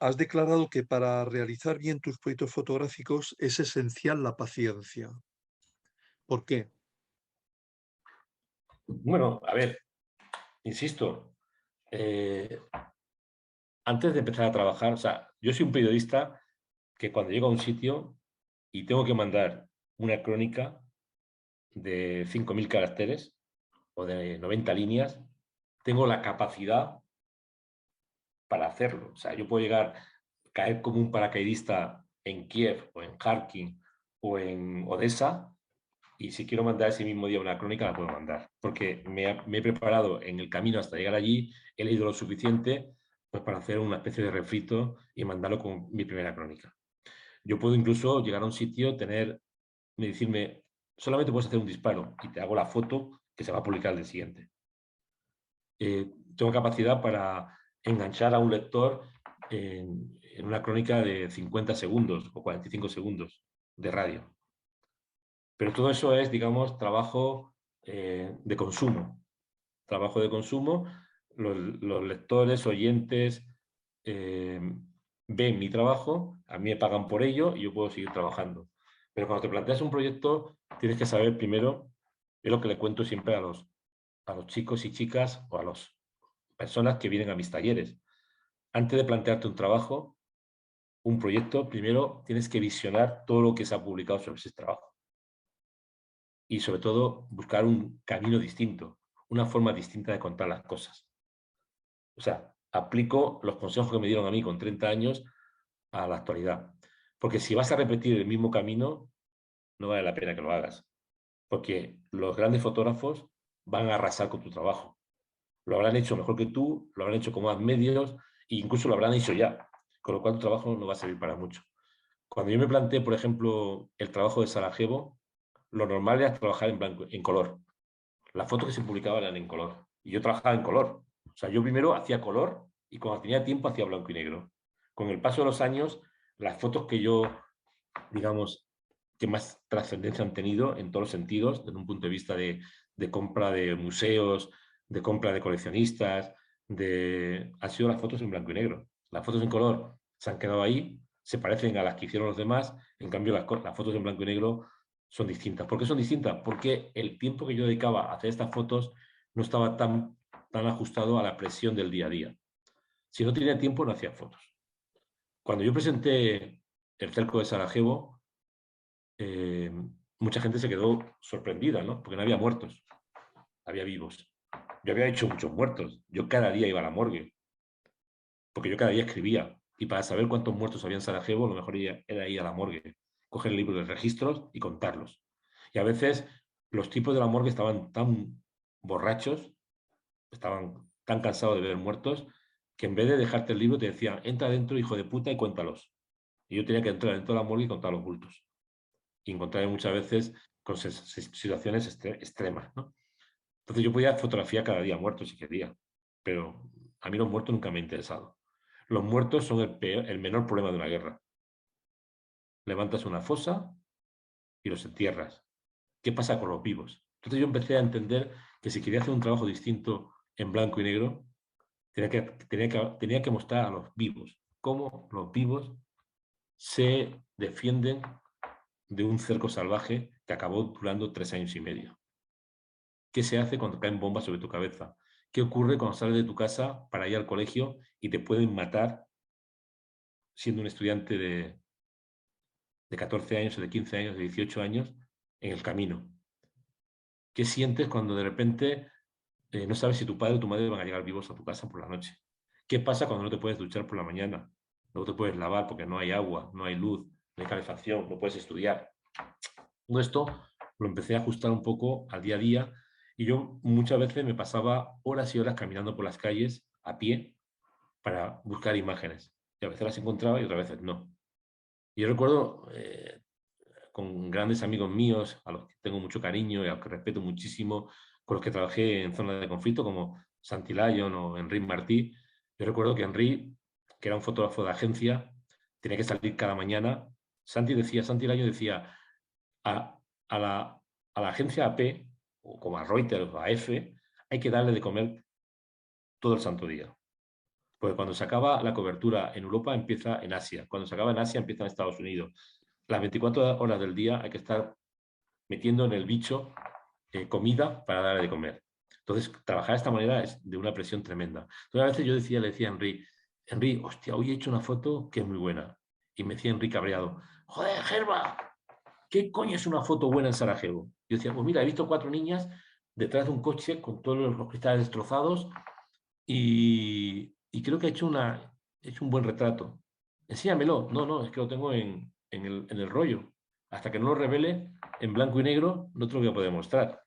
has declarado que para realizar bien tus proyectos fotográficos es esencial la paciencia. ¿Por qué? Bueno, a ver, insisto, eh, antes de empezar a trabajar, o sea, yo soy un periodista que cuando llego a un sitio y tengo que mandar una crónica de 5.000 caracteres o de 90 líneas, tengo la capacidad para hacerlo. O sea, yo puedo caer como un paracaidista en Kiev o en Kharkiv o en Odessa y si quiero mandar ese mismo día una crónica, la puedo mandar, porque me he preparado en el camino hasta llegar allí, he leído lo suficiente pues, para hacer una especie de refrito y mandarlo con mi primera crónica. Yo puedo incluso llegar a un sitio, decirme, solamente puedes hacer un disparo y te hago la foto que se va a publicar el día siguiente. Tengo capacidad para enganchar a un lector en una crónica de 50 segundos o 45 segundos de radio. Pero todo eso es, digamos, trabajo de consumo. Trabajo de consumo. Los lectores, oyentes, ven mi trabajo, a mí me pagan por ello y yo puedo seguir trabajando. Pero cuando te planteas un proyecto, tienes que saber primero, es lo que le cuento siempre a los chicos y chicas o a las personas que vienen a mis talleres. Antes de plantearte un trabajo, un proyecto, primero tienes que visionar todo lo que se ha publicado sobre ese trabajo. Y sobre todo, buscar un camino distinto, una forma distinta de contar las cosas. O sea, aplico los consejos que me dieron a mí con 30 años a la actualidad. Porque si vas a repetir el mismo camino, no vale la pena que lo hagas. Porque los grandes fotógrafos van a arrasar con tu trabajo. Lo habrán hecho mejor que tú, lo habrán hecho con más medios e incluso lo habrán hecho ya. Con lo cual tu trabajo no va a servir para mucho. Cuando yo me planteé, por ejemplo, el trabajo de Sarajevo, lo normal era trabajar en blanco, en color. Las fotos que se publicaban eran en color. Y yo trabajaba en color. O sea, yo primero hacía color y cuando tenía tiempo hacía blanco y negro. Con el paso de los años, las fotos que yo, digamos, que más trascendencia han tenido en todos los sentidos, desde un punto de vista de compra de museos, de compra de coleccionistas, han sido las fotos en blanco y negro. Las fotos en color se han quedado ahí, se parecen a las que hicieron los demás, en cambio las fotos en blanco y negro son distintas. ¿Por qué son distintas? Porque el tiempo que yo dedicaba a hacer estas fotos no estaba tan ajustado a la presión del día a día. Si no tenía tiempo, no hacía fotos. Cuando yo presenté el cerco de Sarajevo, mucha gente se quedó sorprendida, ¿no? Porque no había muertos, había vivos. Yo había hecho muchos muertos. Yo cada día iba a la morgue, porque yo cada día escribía. Y para saber cuántos muertos había en Sarajevo, lo mejor era ir a la morgue, coger el libro de registros y contarlos. Y a veces los tipos de la morgue estaban tan borrachos, estaban tan cansados de ver muertos, que en vez de dejarte el libro te decían, entra dentro, hijo de puta, y cuéntalos. Y yo tenía que entrar dentro de la morgue y contar los bultos. Y encontrarme muchas veces con situaciones extremas, ¿no? Entonces yo podía fotografiar cada día muertos si quería, pero a mí los muertos nunca me han interesado. Los muertos son el menor problema de una guerra. Levantas una fosa y los entierras. ¿Qué pasa con los vivos? Entonces yo empecé a entender que si quería hacer un trabajo distinto en blanco y negro, tenía que mostrar a los vivos cómo los vivos se defienden de un cerco salvaje que acabó durando 3 años y medio. ¿Qué se hace cuando caen bombas sobre tu cabeza? ¿Qué ocurre cuando sales de tu casa para ir al colegio y te pueden matar siendo un estudiante de 14 años o de 15 años, de 18 años, en el camino? ¿Qué sientes cuando de repente no sabes si tu padre o tu madre van a llegar vivos a tu casa por la noche? ¿Qué pasa cuando no te puedes duchar por la mañana? No te puedes lavar porque no hay agua, no hay luz, no hay calefacción, no puedes estudiar. Todo esto lo empecé a ajustar un poco al día a día y yo muchas veces me pasaba horas y horas caminando por las calles a pie para buscar imágenes. Y a veces las encontraba y otras veces no. Y yo recuerdo con grandes amigos míos, a los que tengo mucho cariño y a los que respeto muchísimo, con los que trabajé en zonas de conflicto, como Santi Lyon o Henri Martí. Yo recuerdo que Henri, que era un fotógrafo de agencia, tenía que salir cada mañana. Santi Lyon decía, a, a la agencia AP, o como a Reuters o a EFE, hay que darle de comer todo el santo día. Porque cuando se acaba la cobertura en Europa, empieza en Asia. Cuando se acaba en Asia, empieza en Estados Unidos. Las 24 horas del día hay que estar metiendo en el bicho comida para darle de comer. Entonces, trabajar de esta manera es de una presión tremenda. Entonces, a veces yo le decía a Henry, hostia, hoy he hecho una foto que es muy buena. Y me decía Henry cabreado, joder, Gerba, ¿qué coño es una foto buena en Sarajevo? Yo decía, pues mira, he visto 4 niñas detrás de un coche con todos los cristales destrozados y creo que he hecho un buen retrato. Enséñamelo. No, es que lo tengo en el rollo. hasta que no lo revele en blanco y negro, no te lo voy a poder mostrar.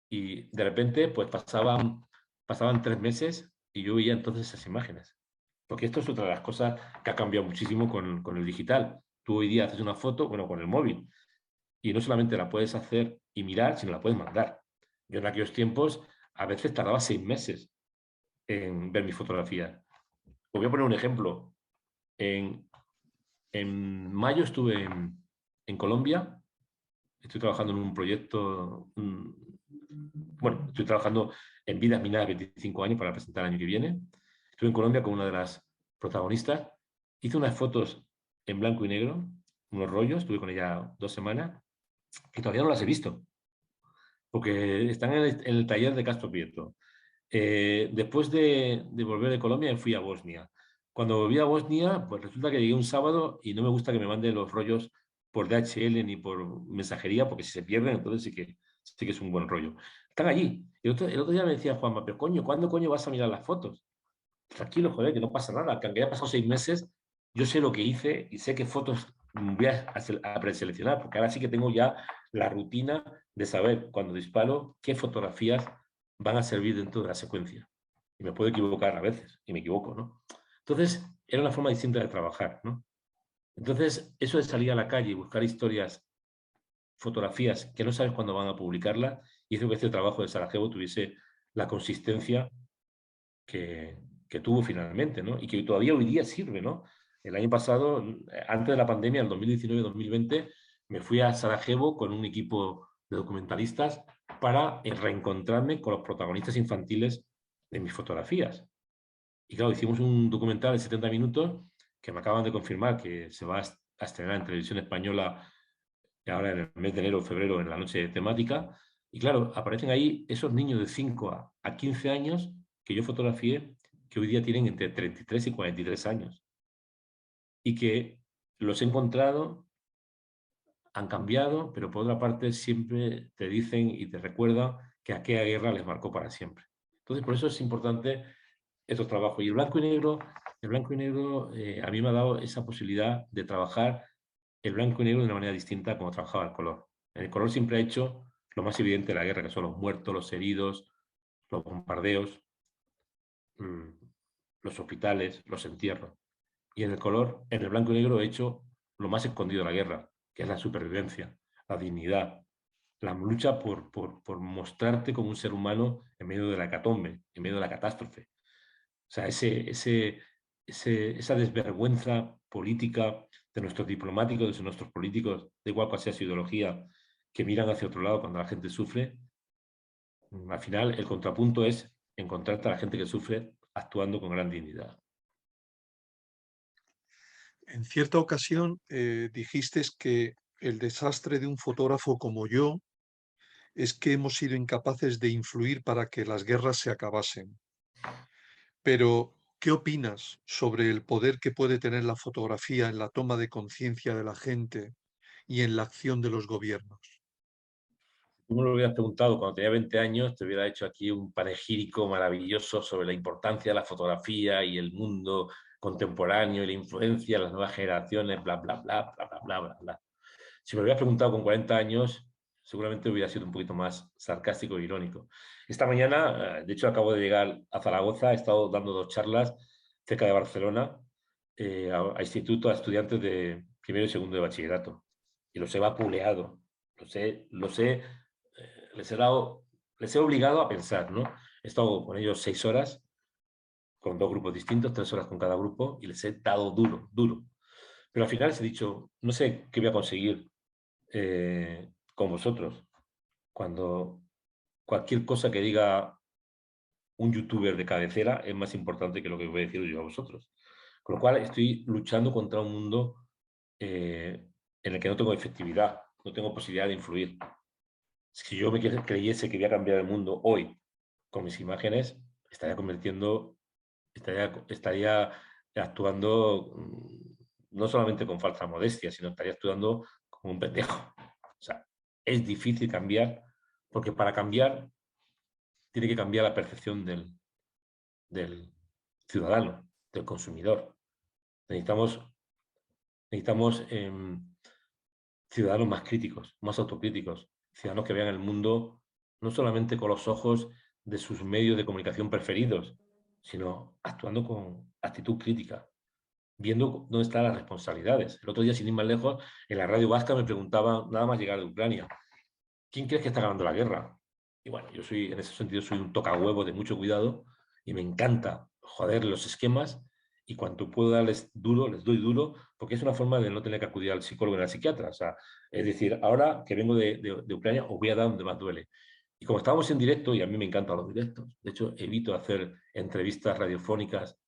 Y de repente, pues pasaban 3 meses y yo veía entonces esas imágenes. Porque esto es otra de las cosas que ha cambiado muchísimo con el digital. Tú hoy día haces una foto, bueno, con el móvil, y no solamente la puedes hacer y mirar, sino la puedes mandar. Yo en aquellos tiempos a veces tardaba 6 meses en ver mis fotografías. Os voy a poner un ejemplo. En mayo estuve en Colombia, estoy trabajando en un proyecto, bueno, estoy trabajando en Vidas Minadas 25 años para presentar el año que viene. Estuve en Colombia con una de las protagonistas, hice unas fotos en blanco y negro, unos rollos, estuve con ella 2 semanas, y todavía no las he visto, porque están en el taller de Castro Prieto. Después de volver de Colombia, fui a Bosnia. Cuando volví a Bosnia, pues resulta que llegué un sábado y no me gusta que me manden los rollos por DHL ni por mensajería, porque si se pierden, entonces sí que es un buen rollo. Están allí. El otro día me decía Juanma, pero coño, ¿cuándo coño vas a mirar las fotos? Tranquilo, joder, que no pasa nada, que aunque haya pasado 6 meses, yo sé lo que hice y sé qué fotos voy a preseleccionar, porque ahora sí que tengo ya la rutina de saber cuando disparo qué fotografías van a servir dentro de la secuencia. Y me puedo equivocar a veces, y me equivoco, ¿no? Entonces, era una forma distinta de trabajar, ¿no? Entonces, eso de salir a la calle y buscar historias, fotografías que no sabes cuándo van a publicarlas, hizo que este trabajo de Sarajevo tuviese la consistencia que, que tuvo finalmente, ¿no? Y que todavía hoy día sirve, ¿no? El año pasado, antes de la pandemia, el 2019-2020, me fui a Sarajevo con un equipo de documentalistas para reencontrarme con los protagonistas infantiles de mis fotografías. Y claro, hicimos un documental de 70 minutos que me acaban de confirmar que se va a estrenar en televisión española ahora en el mes de enero o febrero en la noche temática. Y claro, aparecen ahí esos niños de 5 a 15 años que yo fotografié, que hoy día tienen entre 33 y 43 años. Y que los he encontrado, han cambiado, pero por otra parte siempre te dicen y te recuerdan que aquella guerra les marcó para siempre. Entonces, por eso es importante estos trabajos. Y el blanco y negro a mí me ha dado esa posibilidad de trabajar el blanco y negro de una manera distinta como trabajaba el color. El color siempre ha hecho lo más evidente de la guerra, que son los muertos, los heridos, los bombardeos, los hospitales, los entierros. Y en el color, en el blanco y negro, he hecho lo más escondido de la guerra, que es la supervivencia, la dignidad, la lucha por mostrarte como un ser humano en medio de la hecatombe, en medio de la catástrofe. O sea, esa desvergüenza política de nuestros diplomáticos, de nuestros políticos, de igual cual sea su ideología, que miran hacia otro lado cuando la gente sufre, al final el contrapunto es encontrarte a la gente que sufre actuando con gran dignidad. En cierta ocasión dijiste que el desastre de un fotógrafo como yo es que hemos sido incapaces de influir para que las guerras se acabasen. Pero, ¿qué opinas sobre el poder que puede tener la fotografía en la toma de conciencia de la gente y en la acción de los gobiernos? Tú me lo hubieras preguntado cuando tenía 20 años, te hubiera hecho aquí un panegírico maravilloso sobre la importancia de la fotografía y el mundo contemporáneo y la influencia de las nuevas generaciones, bla, bla, bla, bla, bla, bla, bla, bla. Si me lo hubieras preguntado con 40 años, seguramente hubiera sido un poquito más sarcástico e irónico. Esta mañana, de hecho, acabo de llegar a Zaragoza, he estado dando 2 charlas cerca de Barcelona a instituto, a estudiantes de primero y segundo de bachillerato. Y los he vapuleado, les he dado, les he obligado a pensar, ¿no? He estado con ellos 6 horas, con 2 grupos distintos, 3 horas con cada grupo, y les he dado duro, duro. Pero al final les he dicho, no sé qué voy a conseguir con vosotros, cuando cualquier cosa que diga un youtuber de cabecera es más importante que lo que voy a decir yo a vosotros. Con lo cual estoy luchando contra un mundo en el que no tengo efectividad, no tengo posibilidad de influir. Si yo me creyese que voy a cambiar el mundo hoy con mis imágenes, estaría actuando no solamente con falsa modestia, sino estaría actuando como un pendejo. O sea, es difícil cambiar, porque para cambiar tiene que cambiar la percepción del ciudadano, del consumidor. Necesitamos ciudadanos más críticos, más autocríticos, ciudadanos que vean el mundo no solamente con los ojos de sus medios de comunicación preferidos, sino actuando con actitud crítica, viendo dónde están las responsabilidades. El otro día, sin ir más lejos, en la radio vasca me preguntaban, nada más llegar de Ucrania, ¿quién crees que está ganando la guerra? Y bueno, yo soy, en ese sentido, soy un tocahuevos de mucho cuidado y me encanta joder los esquemas y cuanto puedo darles duro, les doy duro, porque es una forma de no tener que acudir al psicólogo ni al psiquiatra. O sea, es decir, ahora que vengo de Ucrania, os voy a dar donde más duele. Y como estábamos en directo, y a mí me encantan los directos, de hecho, evito hacer entrevistas radiofónicas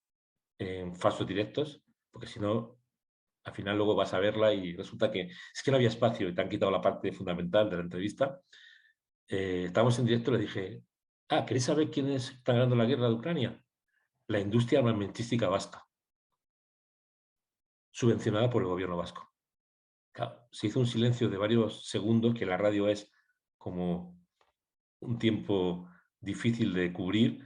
en falsos directos, porque si no, al final luego vas a verla y resulta que es que no había espacio y te han quitado la parte fundamental de la entrevista. Estábamos en directo y le dije, ¿queréis saber quiénes están ganando la guerra de Ucrania? La industria armamentística vasca, subvencionada por el gobierno vasco. Claro, se hizo un silencio de varios segundos, que la radio es como un tiempo difícil de cubrir,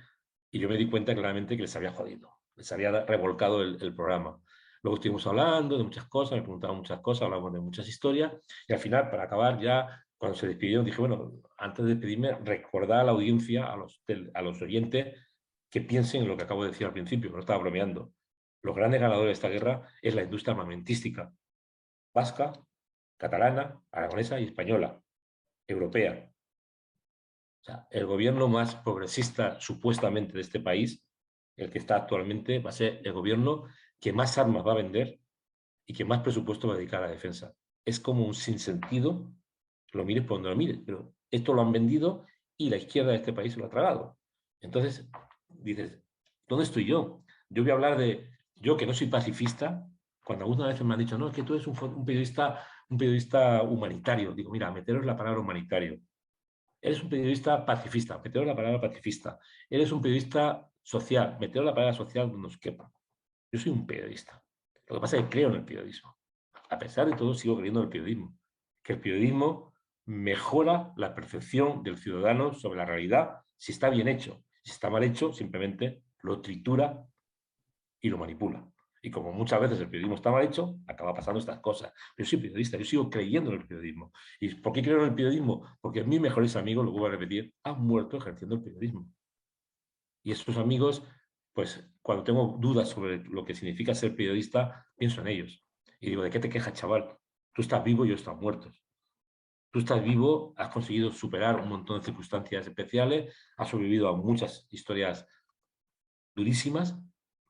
y yo me di cuenta claramente que les había jodido, les había revolcado el programa. Luego estuvimos hablando de muchas cosas, me preguntaban muchas cosas, hablamos de muchas historias, y al final, para acabar ya, cuando se despidieron, dije, bueno, antes de despedirme, recordar a la audiencia, a los oyentes, que piensen en lo que acabo de decir al principio, no estaba bromeando. Los grandes ganadores de esta guerra es la industria armamentística vasca, catalana, aragonesa y española, europea. O sea, el gobierno más progresista supuestamente de este país, el que está actualmente, va a ser el gobierno que más armas va a vender y que más presupuesto va a dedicar a la defensa. Es como un sinsentido, lo mires por donde lo mires, pero esto lo han vendido y la izquierda de este país se lo ha tragado. Entonces, dices, ¿dónde estoy yo? Yo voy a hablar de, yo que no soy pacifista, cuando algunas veces me han dicho, no, es que tú eres un periodista humanitario. Digo, mira, meteros la palabra humanitario. Eres un periodista pacifista, meteros la palabra pacifista. Eres un periodista social, meteros la palabra social donde nos quepa. Yo soy un periodista. Lo que pasa es que creo en el periodismo. A pesar de todo, sigo creyendo en el periodismo. Que el periodismo mejora la percepción del ciudadano sobre la realidad si está bien hecho. Si está mal hecho, simplemente lo tritura y lo manipula. Y como muchas veces el periodismo está mal hecho, acaba pasando estas cosas. Yo soy periodista, yo sigo creyendo en el periodismo. ¿Y por qué creo en el periodismo? Porque mis mejores amigos, lo vuelvo a repetir, han muerto ejerciendo el periodismo. Y esos amigos, pues cuando tengo dudas sobre lo que significa ser periodista, pienso en ellos. Y digo, ¿de qué te quejas, chaval? Tú estás vivo y yo estoy muerto. Tú estás vivo, has conseguido superar un montón de circunstancias especiales, has sobrevivido a muchas historias durísimas,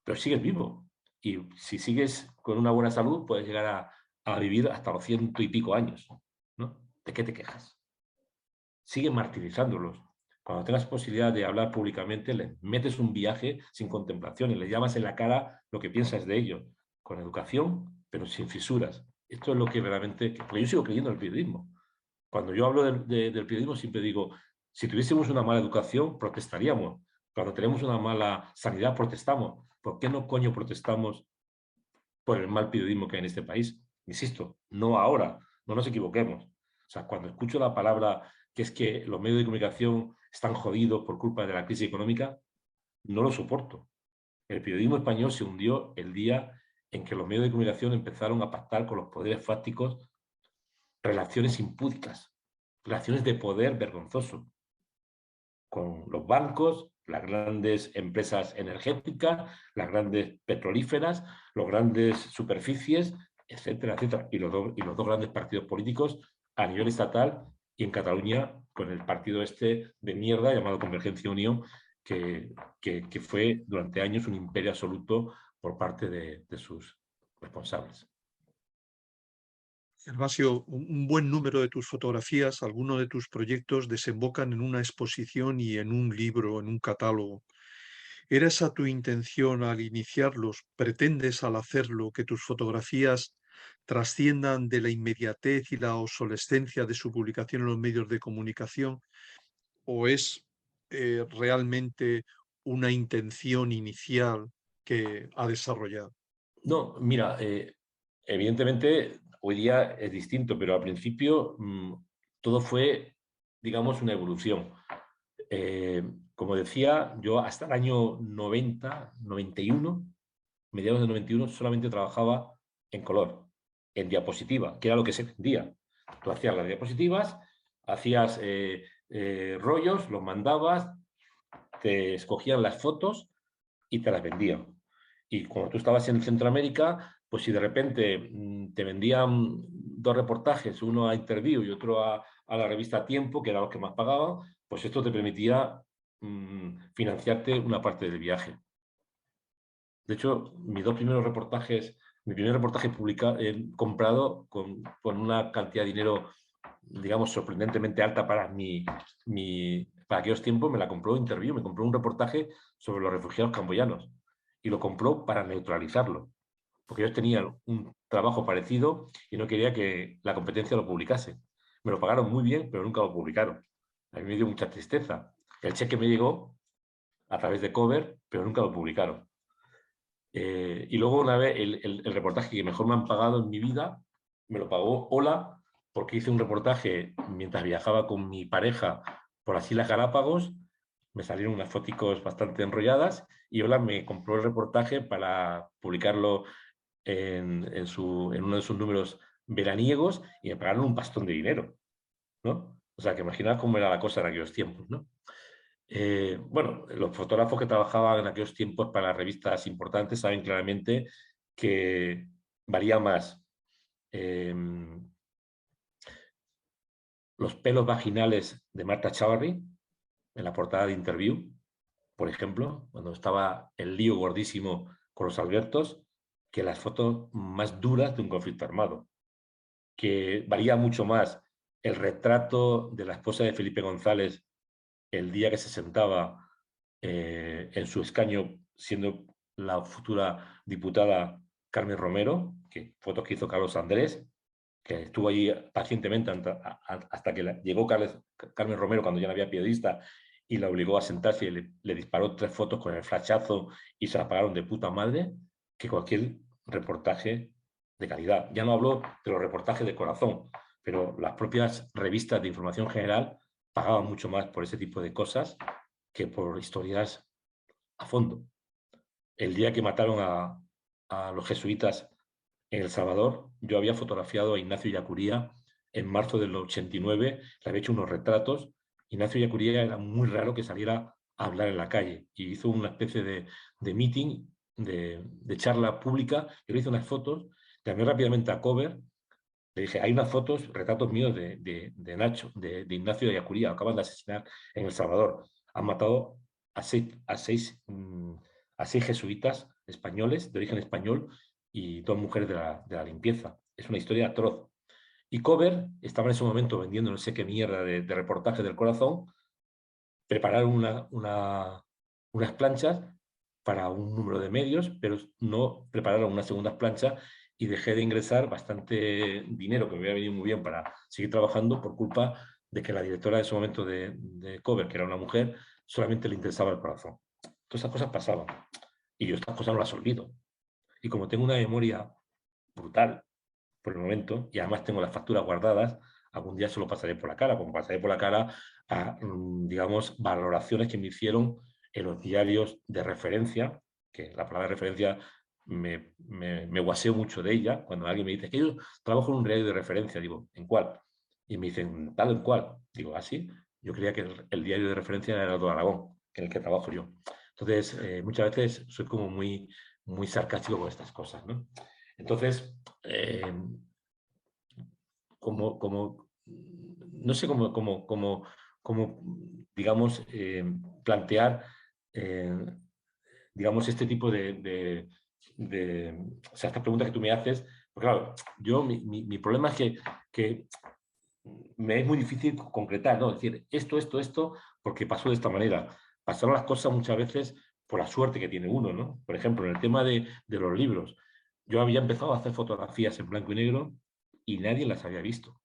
pero sigues vivo. Y si sigues con una buena salud, puedes llegar a vivir hasta los 100 y pico años, ¿no? ¿De qué te quejas? Sigue martirizándolos. Cuando tengas posibilidad de hablar públicamente, le metes un viaje sin contemplaciones, le llamas en la cara lo que piensas de ello, con educación, pero sin fisuras. Esto es lo que realmente... Porque yo sigo creyendo en el periodismo. Cuando yo hablo del periodismo siempre digo, si tuviésemos una mala educación, protestaríamos. Cuando tenemos una mala sanidad, protestamos. ¿Por qué no coño protestamos por el mal periodismo que hay en este país? Insisto, no ahora, no nos equivoquemos. O sea, cuando escucho la palabra que es que los medios de comunicación están jodidos por culpa de la crisis económica, no lo soporto. El periodismo español se hundió el día en que los medios de comunicación empezaron a pactar con los poderes fácticos relaciones impúdicas, relaciones de poder vergonzoso, con los bancos, las grandes empresas energéticas, las grandes petrolíferas, los grandes superficies, etcétera, etcétera. Y los dos grandes partidos políticos a nivel estatal y en Cataluña con el partido este de mierda llamado Convergencia y Unión, que fue durante años un imperio absoluto por parte de sus responsables. Gervasio, un buen número de tus fotografías, algunos de tus proyectos desembocan en una exposición y en un libro, en un catálogo. ¿Era esa tu intención al iniciarlos? ¿Pretendes al hacerlo que tus fotografías trasciendan de la inmediatez y la obsolescencia de su publicación en los medios de comunicación? ¿O es realmente una intención inicial que ha desarrollado? No, mira, evidentemente hoy día es distinto, pero al principio todo fue, digamos, una evolución. Como decía, yo hasta el año 90, 91, mediados de 91, solamente trabajaba en color, en diapositiva, que era lo que se vendía. Tú hacías las diapositivas, hacías rollos, los mandabas, te escogían las fotos y te las vendían. Y cuando tú estabas en Centroamérica, pues si de repente te vendían 2 reportajes, uno a Interview y otro a la revista Tiempo, que eran los que más pagaban, pues esto te permitía financiarte una parte del viaje. De hecho, mis 2 primeros reportajes, mi primer reportaje comprado con una cantidad de dinero, digamos, sorprendentemente alta para para aquellos tiempos, me la compró Interview, me compró un reportaje sobre los refugiados camboyanos y lo compró para neutralizarlo, porque ellos tenían un trabajo parecido y no quería que la competencia lo publicase. Me lo pagaron muy bien, pero nunca lo publicaron. A mí me dio mucha tristeza. El cheque me llegó a través de Cover, pero nunca lo publicaron. Y luego una vez el reportaje que mejor me han pagado en mi vida, me lo pagó Hola, porque hice un reportaje mientras viajaba con mi pareja por las Islas Galápagos, me salieron unas fotos bastante enrolladas y Hola me compró el reportaje para publicarlo en uno de sus números veraniegos y me pagaron un pastón de dinero, ¿no? O sea, que imaginad cómo era la cosa en aquellos tiempos, ¿no? Bueno, los fotógrafos que trabajaban en aquellos tiempos para revistas importantes saben claramente que varía más los pelos vaginales de Marta Chavarri en la portada de Interview, por ejemplo, cuando estaba el lío gordísimo con los Albertos, que las fotos más duras de un conflicto armado, que varía mucho más el retrato de la esposa de Felipe González el día que se sentaba en su escaño, siendo la futura diputada Carmen Romero, que fotos que hizo Carlos Andrés, que estuvo allí pacientemente hasta que llegó Carmen Romero cuando ya no había periodista y la obligó a sentarse y le disparó 3 fotos con el flashazo y se la pagaron de puta madre, que cualquier reportaje de calidad. Ya no hablo de los reportajes de corazón, pero las propias revistas de información general pagaban mucho más por ese tipo de cosas que por historias a fondo. El día que mataron a los jesuitas en El Salvador, yo había fotografiado a Ignacio Yacuría en marzo del 89, le había hecho unos retratos. Ignacio Yacuría era muy raro que saliera a hablar en la calle y hizo una especie de meeting, de charla pública. Yo le hice unas fotos, llamé rápidamente a Cover, le dije, hay unas fotos, retratos míos de Nacho, de Ignacio Yacuría, acaban de asesinar en El Salvador. Han matado a seis jesuitas españoles, de origen español, y 2 mujeres de la limpieza. Es una historia atroz. Y Cover estaba en ese momento vendiendo no sé qué mierda de reportaje del corazón, prepararon unas planchas para un número de medios, pero no prepararon unas segundas planchas y dejé de ingresar bastante dinero que me hubiera venido muy bien para seguir trabajando por culpa de que la directora de ese momento de Cover, que era una mujer, solamente le interesaba el corazón. Todas esas cosas pasaban y yo estas cosas no las olvido. Y como tengo una memoria brutal por el momento, y además tengo las facturas guardadas, algún día se lo pasaré por la cara, como pasaré por la cara a, digamos, valoraciones que me hicieron en los diarios de referencia, que la palabra referencia me guaseo mucho de ella. Cuando alguien me dice que yo trabajo en un diario de referencia, digo, ¿en cuál? Y me dicen, tal en cual. Digo, ¿así? Yo creía que el diario de referencia era el de Aragón, en el que trabajo yo. Entonces, muchas veces soy como muy, muy sarcástico con estas cosas, ¿no? Entonces, no sé cómo digamos, plantear, digamos, este tipo o sea, esta pregunta que tú me haces, porque claro, mi problema es que me es muy difícil concretar, ¿no? Es decir, esto, porque pasó de esta manera. Pasaron las cosas muchas veces por la suerte que tiene uno, ¿no? Por ejemplo, en el tema de los libros, yo había empezado a hacer fotografías en blanco y negro y nadie las había visto.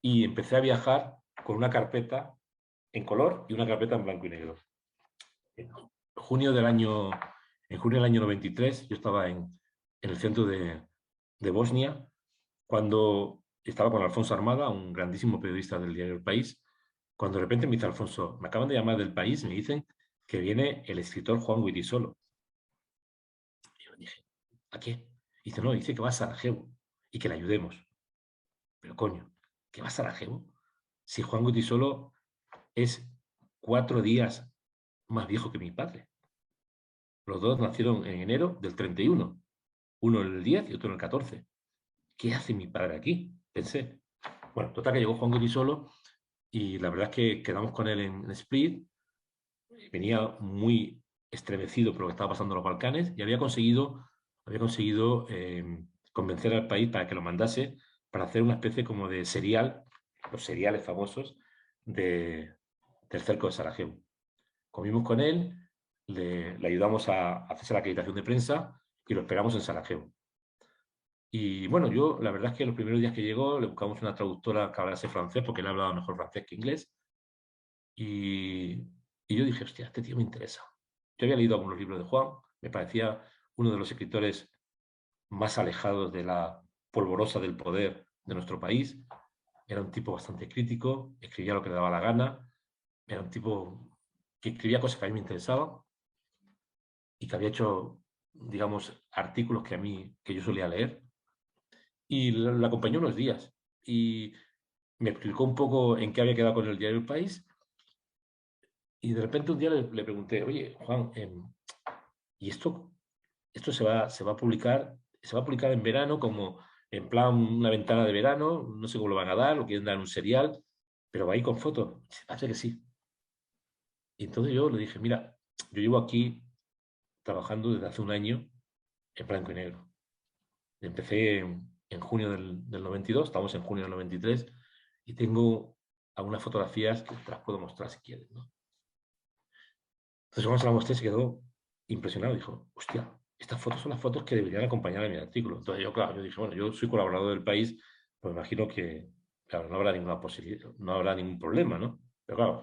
Y empecé a viajar con una carpeta en color y una carpeta en blanco y negro. En junio del año 93, yo estaba en el centro de Bosnia, cuando estaba con Alfonso Armada, un grandísimo periodista del diario El País, cuando de repente me dice Alfonso, me acaban de llamar del País, me dicen que viene el escritor Juan Wirisolo. Y yo dije, ¿a qué? Y dice, no, dice que va a Sarajevo y que le ayudemos. pero coño, ¿qué va a Sarajevo? Si Juan Goytisolo es 4 días más viejo que mi padre. Los dos nacieron en enero del 31, uno en el 10 y otro en el 14. ¿Qué hace mi padre aquí? Pensé. Bueno, total que llegó Juan Goytisolo y la verdad es que quedamos con él en Split. Venía muy estremecido por lo que estaba pasando en los Balcanes y había conseguido convencer al país para que lo mandase para hacer una especie como de serial, los seriales famosos del cerco de Sarajevo. Comimos con él, le ayudamos a hacerse la acreditación de prensa y lo esperamos en Sarajevo. Y bueno, yo la verdad es que los primeros días que llegó le buscamos una traductora que hablase francés, porque él hablaba mejor francés que inglés. Y yo dije, hostia, este tío me interesa. Yo había leído algunos libros de Juan, me parecía uno de los escritores más alejados de la polvorosa del poder de nuestro país. Era un tipo bastante crítico, escribía lo que le daba la gana, era un tipo que escribía cosas que a mí me interesaban y que había hecho, digamos, artículos que yo solía leer. Y lo acompañé unos días y me explicó un poco en qué había quedado con el diario El País. Y de repente un día le pregunté, oye, Juan, ¿y esto se va a publicar en verano como en plan una ventana de verano? No sé cómo lo van a dar, lo quieren dar en un serial, pero va a ir con fotos. Hace que sí. Y entonces yo le dije, mira, yo llevo aquí trabajando desde hace un año en blanco y negro. Empecé en junio del 92, estamos en junio del 93, y tengo algunas fotografías que te las puedo mostrar si quieres, ¿no? Entonces cuando se las mostré se quedó impresionado, dijo, hostia, estas fotos son las fotos que deberían acompañar a mi artículo. Entonces yo, claro, yo dije, bueno, yo soy colaborador del País, pues imagino que, claro, no habrá ninguna posibilidad, no habrá ningún problema, ¿no? Pero claro,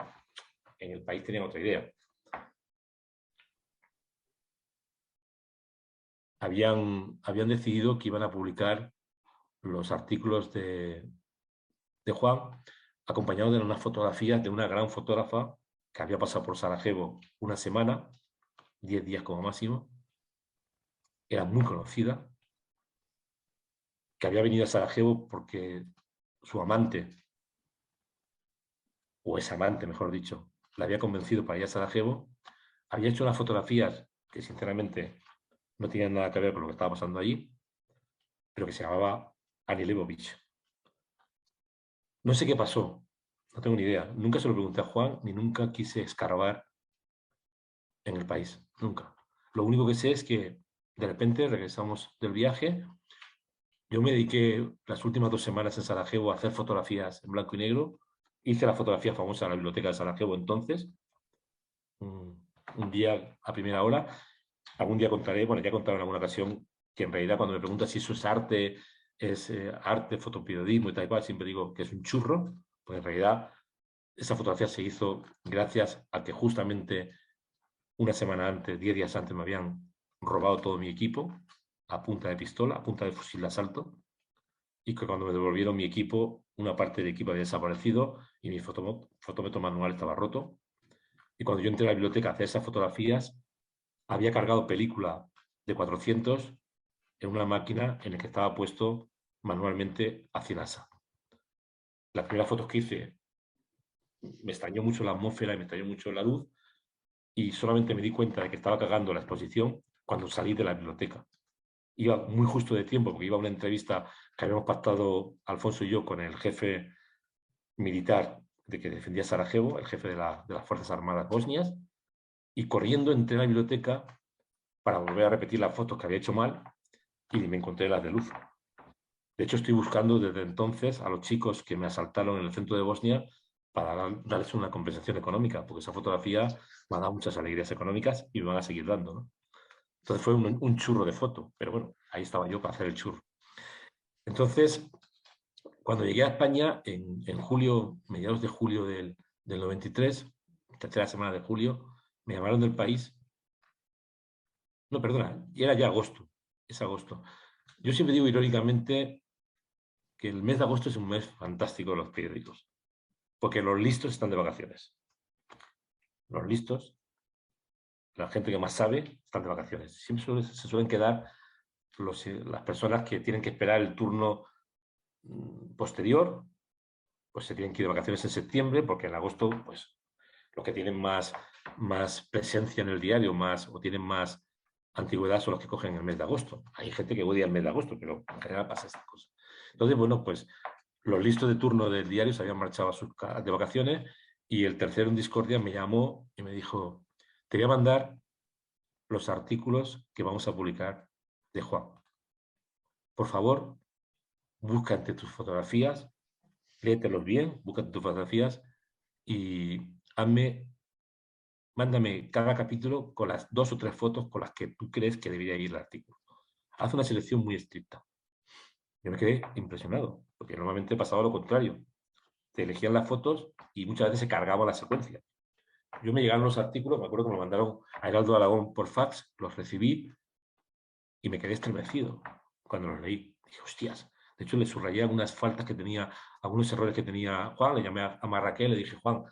en el País tenían otra idea. Habían decidido que iban a publicar los artículos de Juan, acompañados de unas fotografías de una gran fotógrafa que había pasado por Sarajevo una semana, 10 días como máximo, era muy conocida, que había venido a Sarajevo porque su amante, o ese amante, mejor dicho, la había convencido para ir a Sarajevo, había hecho unas fotografías que sinceramente no tenían nada que ver con lo que estaba pasando allí, pero que se llamaba Ani Leibovich. No sé qué pasó, no tengo ni idea. Nunca se lo pregunté a Juan, ni nunca quise escarbar en el País, nunca. Lo único que sé es que de repente regresamos del viaje. Yo me dediqué las últimas 2 semanas en Sarajevo a hacer fotografías en blanco y negro. Hice la fotografía famosa en la biblioteca de Sarajevo entonces, un día a primera hora. Algún día contaré, bueno, ya he contado en alguna ocasión, que en realidad cuando me preguntas si eso es arte, fotoperiodismo y tal y cual, siempre digo que es un churro, porque en realidad esa fotografía se hizo gracias a que justamente una semana antes, 10 días antes, me habían robado todo mi equipo a punta de pistola, a punta de fusil de asalto, y que cuando me devolvieron mi equipo, una parte del equipo había desaparecido y mi fotómetro manual estaba roto. Y cuando yo entré a la biblioteca a hacer esas fotografías, había cargado película de 400 en una máquina en la que estaba puesto manualmente a Cinasa. Las primeras fotos que hice, me extrañó mucho la atmósfera y me extrañó mucho la luz, y solamente me di cuenta de que estaba cagando la exposición cuando salí de la biblioteca. Iba muy justo de tiempo, porque iba a una entrevista que habíamos pactado Alfonso y yo con el jefe militar de que defendía Sarajevo, el jefe de las Fuerzas Armadas bosnias, y corriendo entré a la biblioteca para volver a repetir las fotos que había hecho mal y me encontré las de luz. De hecho, estoy buscando desde entonces a los chicos que me asaltaron en el centro de Bosnia para darles una compensación económica, porque esa fotografía me ha dado muchas alegrías económicas y me van a seguir dando, ¿no? Entonces fue un churro de foto, pero bueno, ahí estaba yo para hacer el churro. Entonces, cuando llegué a España, en julio, mediados de julio del 93, tercera semana de julio, me llamaron del País. No, perdona, era ya agosto, es agosto. Yo siempre digo irónicamente que el mes de agosto es un mes fantástico de los periódicos, porque los listos están de vacaciones. Los listos, la gente que más sabe, están de vacaciones. Siempre se suelen quedar las personas que tienen que esperar el turno posterior, pues se tienen que ir de vacaciones en septiembre, porque en agosto, pues los que tienen más presencia en el diario, o tienen más antigüedad son los que cogen el mes de agosto. Hay gente que odia el mes de agosto, pero en general pasa esta cosa. Entonces, bueno, pues los listos de turno del diario se habían marchado de vacaciones y el tercero en discordia me llamó y me dijo, te voy a mandar los artículos que vamos a publicar de Juan. Por favor, busca entre tus fotografías, léetelos bien, busca entre tus fotografías y mándame cada capítulo con las 2 o 3 fotos con las que tú crees que debería ir el artículo. Haz una selección muy estricta. Yo me quedé impresionado, porque normalmente pasaba lo contrario. Te elegían las fotos y muchas veces se cargaba la secuencia. Yo me llegaron los artículos, me acuerdo que me lo mandaron a Heraldo Aragón por fax, los recibí y me quedé estremecido cuando los leí. Dije, hostias. De hecho, le subrayé algunas faltas que tenía, algunos errores que tenía Juan. Le llamé a Marraquel, le dije, Juan,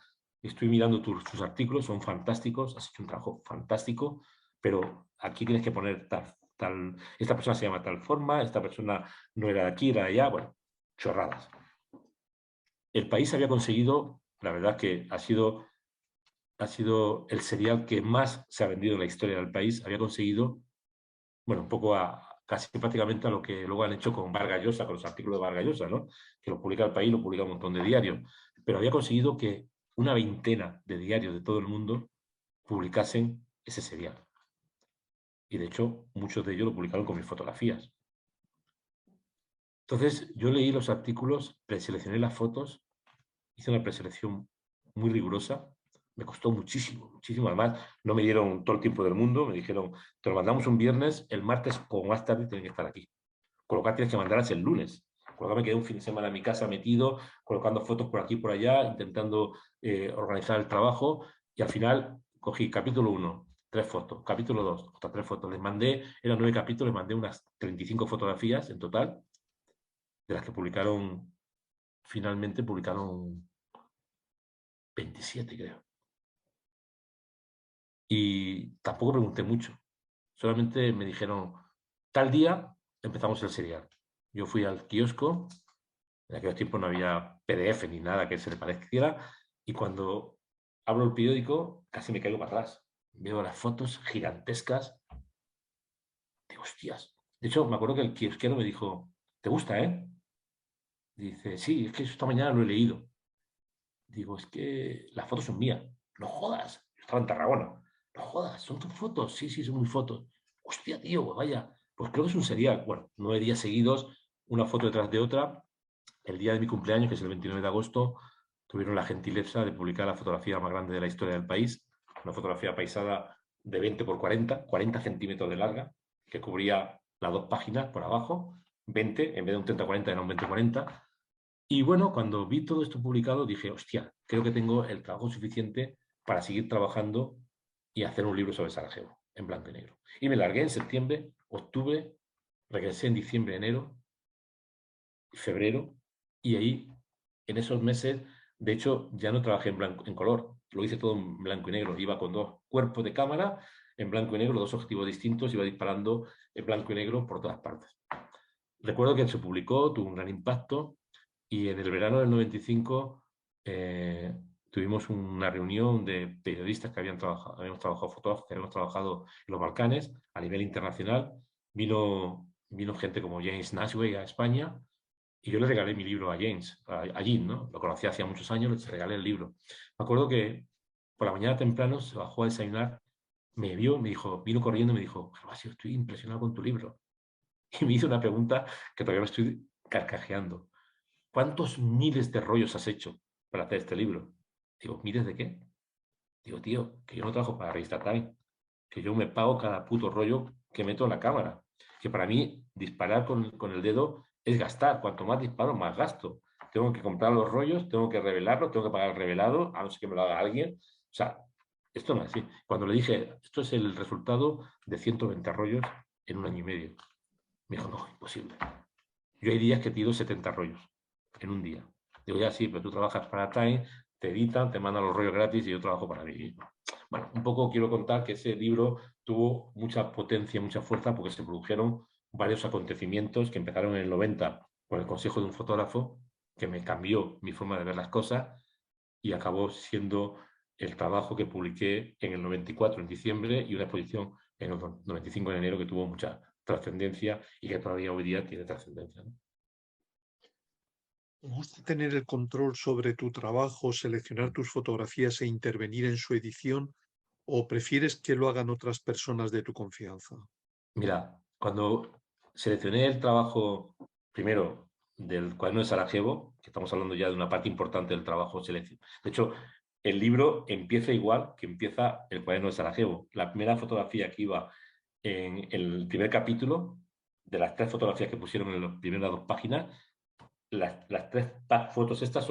estoy mirando tus artículos, son fantásticos, has hecho un trabajo fantástico, pero aquí tienes que poner tal, esta persona se llama tal forma, esta persona no era de aquí, era de allá, bueno, chorradas. El País había conseguido, la verdad que ha sido el serial que más se ha vendido en la historia del País, había conseguido, bueno, un poco casi prácticamente a lo que luego han hecho con Vargas Llosa, con los artículos de Vargas Llosa, ¿no? Que lo publica El País, lo publica un montón de diarios, pero había conseguido que una veintena de diarios de todo el mundo publicasen ese serial. Y de hecho, muchos de ellos lo publicaron con mis fotografías. Entonces, yo leí los artículos, preseleccioné las fotos, hice una preselección muy rigurosa, me costó muchísimo, muchísimo. Además, no me dieron todo el tiempo del mundo, me dijeron, te lo mandamos un viernes, el martes como más tarde tienen que estar aquí. Con lo cual tienes que mandarlas el lunes. Con lo cual me quedé un fin de semana en mi casa metido, colocando fotos por aquí y por allá, intentando organizar el trabajo y al final cogí capítulo 1, 3 fotos, capítulo 2, otras 3 fotos. Les mandé, eran 9 capítulos, les mandé unas 35 fotografías en total, de las que finalmente publicaron 27, creo. Y tampoco pregunté mucho. Solamente me dijeron, tal día empezamos el serial. Yo fui al kiosco, en aquellos tiempos no había PDF ni nada que se le pareciera, y cuando abro el periódico casi me caigo para atrás. Veo las fotos gigantescas. Digo, hostias. De hecho, me acuerdo que el kiosquero me dijo, ¿te gusta, eh? Dice, sí, es que esta mañana lo he leído. Digo, es que las fotos son mías. No jodas. Yo estaba en Tarragona. No jodas, son tus fotos. Sí, sí, son mis fotos. Hostia, tío, vaya. Pues creo que es un serial. Bueno, 9 días seguidos, una foto detrás de otra. El día de mi cumpleaños, que es el 29 de agosto, tuvieron la gentileza de publicar la fotografía más grande de la historia del país. Una fotografía paisada de 20 por 40 centímetros de larga, que cubría las 2 páginas por abajo. 20, en vez de un 30-40 era un 20-40. Y bueno, cuando vi todo esto publicado, dije, hostia, creo que tengo el trabajo suficiente para seguir trabajando y hacer un libro sobre Sarajevo, en blanco y negro. Y me largué en septiembre, octubre, regresé en diciembre, enero, febrero, y ahí, en esos meses, de hecho, ya no trabajé en color, lo hice todo en blanco y negro. Iba con 2 cuerpos de cámara, en blanco y negro, 2 objetivos distintos, iba disparando en blanco y negro por todas partes. Recuerdo que se publicó, tuvo un gran impacto, y en el verano del 95 tuvimos una reunión de periodistas que habíamos trabajado fotógrafos, que habíamos trabajado en los Balcanes a nivel internacional. Vino gente como James Nashway a España y yo le regalé mi libro a James, a Jim, ¿no? Lo conocí hacía muchos años, le regalé el libro. Me acuerdo que por la mañana temprano se bajó a desayunar, me vio, vino corriendo y me dijo, Gervasio, estoy impresionado con tu libro. Y me hizo una pregunta que todavía me estoy carcajeando. ¿Cuántos miles de rollos has hecho para hacer este libro? Digo, ¿miles de qué? Digo, tío, que yo no trabajo para Revista Time, que yo me pago cada puto rollo que meto en la cámara. Que para mí disparar con el dedo es gastar. Cuanto más disparo, más gasto. Tengo que comprar los rollos, tengo que revelarlos, tengo que pagar el revelado, a no ser que me lo haga alguien. O sea, esto no es así. Cuando le dije, esto es el resultado de 120 rollos en 1 año y medio. Me dijo, no, imposible. Yo hay días que tiro 70 rollos en un día. Digo, ya sí, pero tú trabajas para Time, te editan, te mandan los rollos gratis y yo trabajo para mí mismo. Bueno, un poco quiero contar que ese libro tuvo mucha potencia, mucha fuerza, porque se produjeron varios acontecimientos que empezaron en el 90 con el consejo de un fotógrafo que me cambió mi forma de ver las cosas y acabó siendo el trabajo que publiqué en el 94, en diciembre, y una exposición en el 95, en enero, que tuvo mucha trascendencia y que todavía hoy día tiene trascendencia, ¿no? ¿Te gusta tener el control sobre tu trabajo, seleccionar tus fotografías e intervenir en su edición? ¿O prefieres que lo hagan otras personas de tu confianza? Mira, cuando seleccioné el trabajo, primero, del cuaderno de Sarajevo, que estamos hablando ya de una parte importante del trabajo selección. De hecho, el libro empieza igual que empieza el cuaderno de Sarajevo. La primera fotografía que iba en el primer capítulo, de las 3 fotografías que pusieron en las primeras 2 páginas, las 3 fotos estas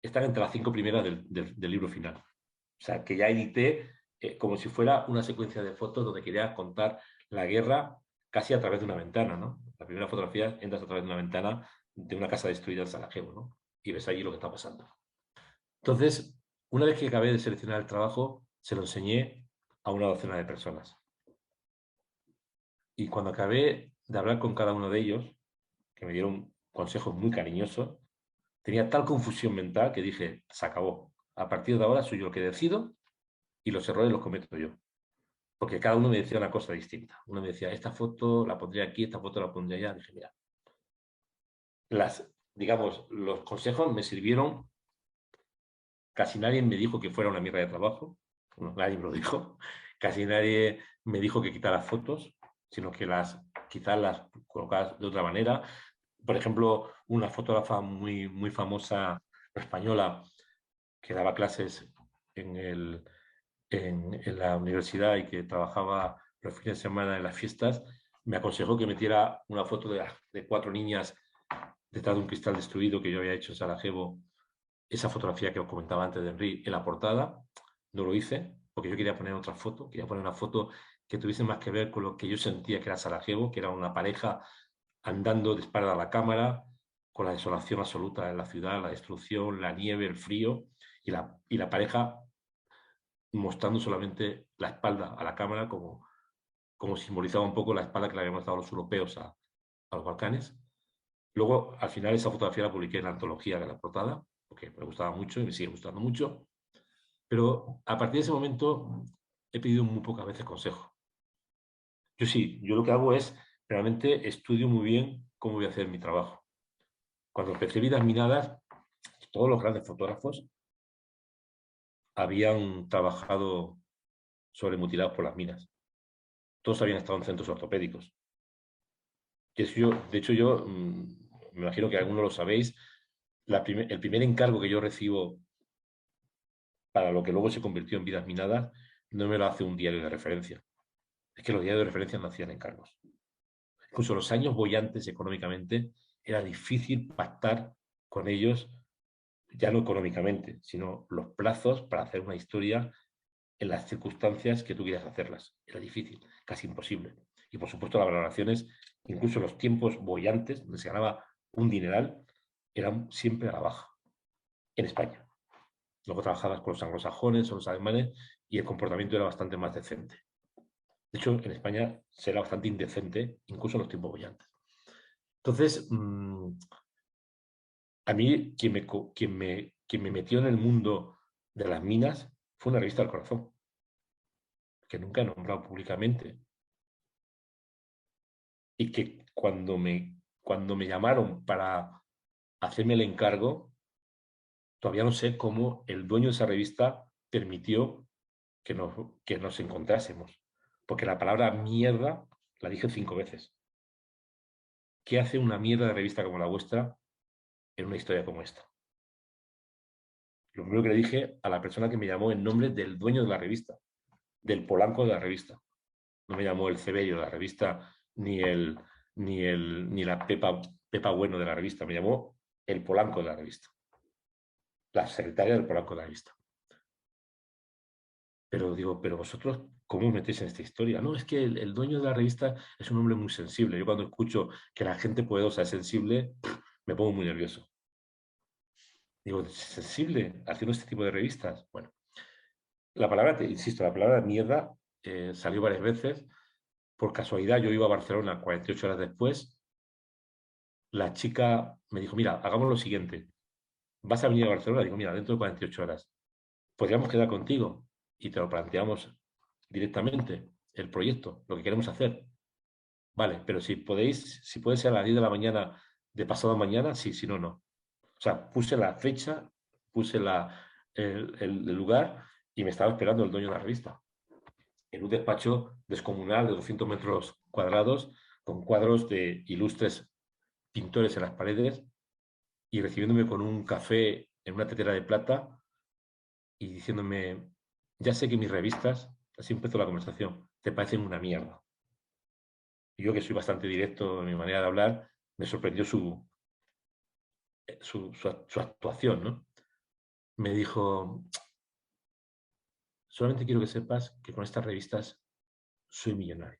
están entre las 5 primeras del libro final. O sea, que ya edité como si fuera una secuencia de fotos donde quería contar la guerra casi a través de una ventana, ¿no? La primera fotografía entras a través de una ventana de una casa destruida en Sarajevo, ¿no? Y ves allí lo que está pasando. Entonces, una vez que acabé de seleccionar el trabajo, se lo enseñé a una docena de personas. Y cuando acabé de hablar con cada uno de ellos, que me dieron consejos muy cariñosos, tenía tal confusión mental que dije, se acabó. A partir de ahora soy yo el que decido y los errores los cometo yo. Porque cada uno me decía una cosa distinta. Uno me decía, esta foto la pondría aquí, esta foto la pondría allá. Dije, mira, digamos, los consejos me sirvieron. Casi nadie me dijo que fuera una mierda de trabajo. Bueno, nadie me lo dijo. Casi nadie me dijo que quitara fotos, sino que quizás las colocara de otra manera. Por ejemplo, una fotógrafa muy, muy famosa española que daba clases en, en la universidad y que trabajaba los fines de semana en las fiestas, me aconsejó que metiera una foto de 4 niñas detrás de un cristal destruido que yo había hecho en Sarajevo, esa fotografía que os comentaba antes de Henry, en la portada. No lo hice porque yo quería poner otra foto, quería poner una foto que tuviese más que ver con lo que yo sentía que era Sarajevo, que era una pareja andando de espalda a la cámara, con la desolación absoluta en la ciudad, la destrucción, la nieve, el frío, y la pareja mostrando solamente la espalda a la cámara, como simbolizaba un poco la espalda que le habíamos dado los europeos a los Balcanes. Luego, al final, esa fotografía la publiqué en la antología de la portada, porque me gustaba mucho y me sigue gustando mucho. Pero a partir de ese momento he pedido muy pocas veces consejo. Yo lo que hago es, realmente estudio muy bien cómo voy a hacer mi trabajo. Cuando empecé Vidas Minadas, todos los grandes fotógrafos habían trabajado sobre mutilados por las minas. Todos habían estado en centros ortopédicos. De hecho, yo me imagino que algunos lo sabéis, el primer encargo que yo recibo para lo que luego se convirtió en Vidas Minadas no me lo hace un diario de referencia. Es que los diarios de referencia no hacían encargos. Incluso los años bollantes económicamente era difícil pactar con ellos, ya no económicamente, sino los plazos para hacer una historia en las circunstancias que tú quieras hacerlas. Era difícil, casi imposible. Y por supuesto las valoraciones, incluso los tiempos bollantes, donde se ganaba un dineral, eran siempre a la baja, en España. Luego trabajabas con los anglosajones o los alemanes y el comportamiento era bastante más decente. De hecho, en España será bastante indecente, incluso en los tiempos bollantes. Entonces, a mí quien me metió en el mundo de las minas fue una revista del Corazón, que nunca he nombrado públicamente, y que cuando me llamaron para hacerme el encargo, todavía no sé cómo el dueño de esa revista permitió que nos encontrásemos. Porque la palabra mierda la dije 5 veces. ¿Qué hace una mierda de revista como la vuestra en una historia como esta? Lo primero que le dije a la persona que me llamó en nombre del dueño de la revista, del Polanco de la revista. No me llamó el Ceberio de la revista, ni la Pepa Bueno de la revista. Me llamó el Polanco de la revista. La secretaria del Polanco de la revista. Pero digo, pero vosotros, ¿cómo os metéis en esta historia? No, es que el dueño de la revista es un hombre muy sensible. Yo cuando escucho que la gente poderosa es sensible, me pongo muy nervioso. Digo, ¿sensible haciendo este tipo de revistas? Bueno, la palabra, te insisto, la palabra mierda salió varias veces. Por casualidad, yo iba a Barcelona 48 horas después la chica me dijo, mira, hagamos lo siguiente. ¿Vas a venir a Barcelona? Digo, mira, dentro de 48 horas. ¿Podríamos quedar contigo? Y te lo planteamos directamente, el proyecto, lo que queremos hacer. Vale, pero si podéis, si puede ser a las 10 de la mañana de pasado mañana, sí, si no, no. O sea, puse la fecha, puse el lugar y me estaba esperando el dueño de la revista. En un despacho descomunal de 200 metros cuadrados, con cuadros de ilustres pintores en las paredes y recibiéndome con un café en una tetera de plata y diciéndome, ya sé que mis revistas, así empezó la conversación, te parecen una mierda. Y yo, que soy bastante directo en mi manera de hablar, me sorprendió su actuación, ¿no? Me dijo, solamente quiero que sepas que con estas revistas soy millonario.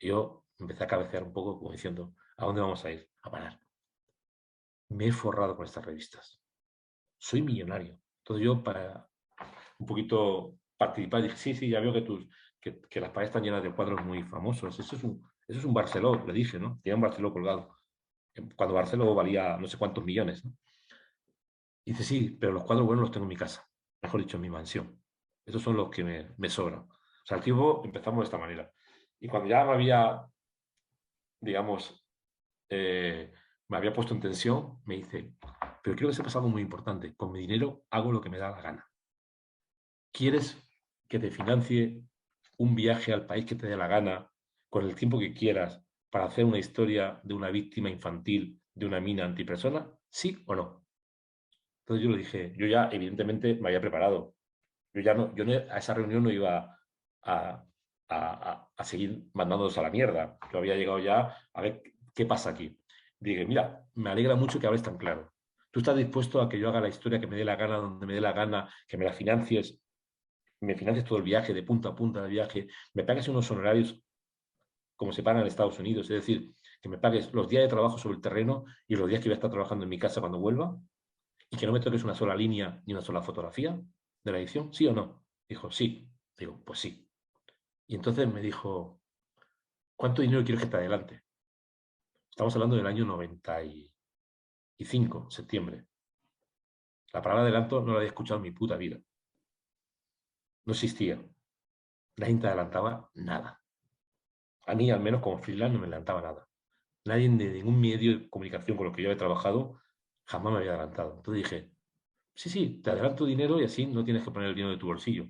Y yo empecé a cabecear un poco como diciendo, ¿a dónde vamos a ir? A parar. Me he forrado con estas revistas. Soy millonario. Entonces yo, para un poquito participar, dije, sí, ya veo que las paredes están llenas de cuadros muy famosos. Eso es un Barceló, le dije, ¿no? Tiene un Barceló colgado. Cuando Barceló valía no sé cuántos millones, ¿no? Y dice, sí, pero los cuadros buenos los tengo en mi casa. Mejor dicho, en mi mansión. Esos son los que me sobran. O sea, el tipo empezamos de esta manera. Y cuando ya me había, digamos, me había puesto en tensión, me dice, pero quiero que sepas algo muy importante. Con mi dinero hago lo que me da la gana. ¿Quieres que te financie un viaje al país que te dé la gana, con el tiempo que quieras, para hacer una historia de una víctima infantil de una mina antipersona? ¿Sí o no? Entonces yo le dije, yo ya evidentemente me había preparado. A esa reunión no iba a, a seguir mandándonos a la mierda. Yo había llegado ya a ver qué pasa aquí. Dije, mira, me alegra mucho que hables tan claro. ¿Tú estás dispuesto a que yo haga la historia que me dé la gana, donde me dé la gana, que me financies todo el viaje, de punta a punta del viaje, me pagues unos honorarios como se pagan en Estados Unidos? Es decir, que me pagues los días de trabajo sobre el terreno y los días que voy a estar trabajando en mi casa cuando vuelva, y que no me toques una sola línea ni una sola fotografía de la edición, ¿sí o no? Dijo, sí. Digo, pues sí. Y entonces me dijo, ¿cuánto dinero quieres que te adelante? Estamos hablando del año 95, septiembre. La palabra adelanto no la había escuchado en mi puta vida. No existía. Nadie te adelantaba nada. A mí, al menos como freelance, no me adelantaba nada. Nadie de ningún medio de comunicación con lo que yo había trabajado jamás me había adelantado. Entonces dije, sí, te adelanto dinero y así no tienes que poner el dinero de tu bolsillo.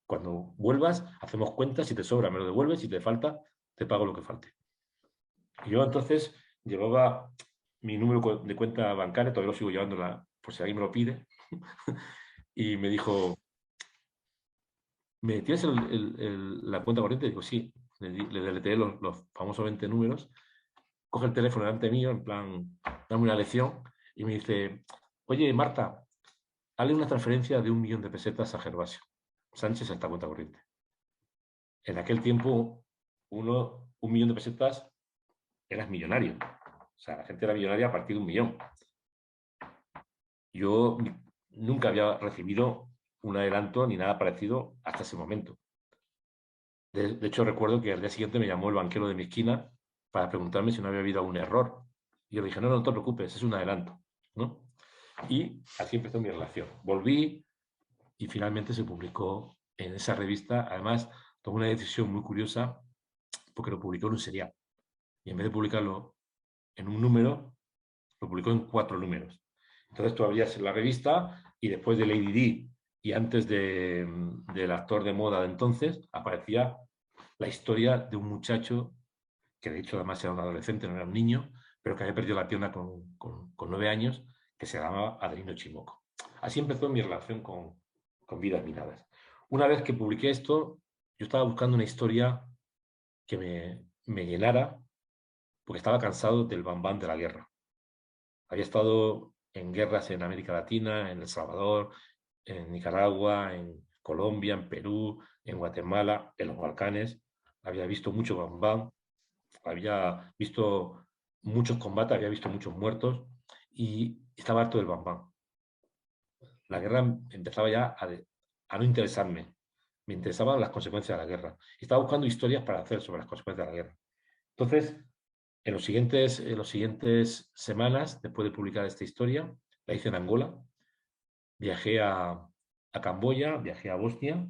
Cuando vuelvas, hacemos cuentas, si te sobra me lo devuelves, si te falta, te pago lo que falte. Y yo entonces llevaba mi número de cuenta bancaria, todavía lo sigo llevando por si alguien me lo pide, y me dijo, ¿me tienes la cuenta corriente? Digo, sí. Le deletreé los famosos 20 números, coge el teléfono delante mío, en plan, dame una lección, y me dice, oye, Marta, hazle una transferencia de 1 millón de pesetas a Gervasio Sánchez a esta cuenta corriente. En aquel tiempo, 1 millón de pesetas eras millonario. O sea, la gente era millonaria a partir de 1 millón. Yo nunca había recibido un adelanto ni nada parecido hasta ese momento. De hecho, recuerdo que al día siguiente me llamó el banquero de mi esquina para preguntarme si no había habido algún error. Y yo le dije, no te preocupes, es un adelanto, ¿no? Y así empezó mi relación. Volví y finalmente se publicó en esa revista. Además, tomé una decisión muy curiosa porque lo publicó en un serial. Y en vez de publicarlo en un número, lo publicó en 4 números. Entonces tú abrías la revista y después de Lady Di y antes del actor de moda de entonces, aparecía la historia de un muchacho que de hecho además era un adolescente, no era un niño, pero que había perdido la pierna con 9 años, que se llamaba Adelino Chimoco. Así empezó mi relación con Vidas Minadas. Una vez que publiqué esto, yo estaba buscando una historia que me llenara, porque estaba cansado del bambán de la guerra. Había estado en guerras en América Latina, en El Salvador, en Nicaragua, en Colombia, en Perú, en Guatemala, en los Balcanes. Había visto mucho bambán, había visto muchos combates, había visto muchos muertos y estaba harto del bambán. La guerra empezaba ya a no interesarme. Me interesaban las consecuencias de la guerra. Estaba buscando historias para hacer sobre las consecuencias de la guerra. Entonces, En los siguientes semanas, después de publicar esta historia, la hice en Angola, viajé a Camboya, viajé a Bosnia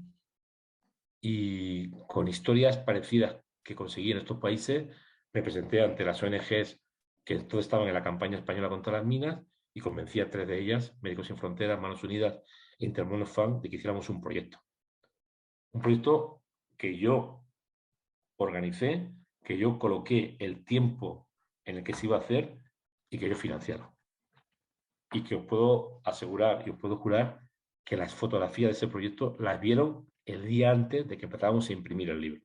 y con historias parecidas que conseguí en estos países, me presenté ante las ONGs que todos estaban en la campaña española contra las minas y convencí a 3 de ellas, Médicos Sin Fronteras, Manos Unidas e Intermón de que hiciéramos un proyecto. Un proyecto que yo organicé, que yo coloqué el tiempo en el que se iba a hacer y que yo financiara. Y que os puedo asegurar y os puedo jurar que las fotografías de ese proyecto las vieron el día antes de que empezábamos a imprimir el libro.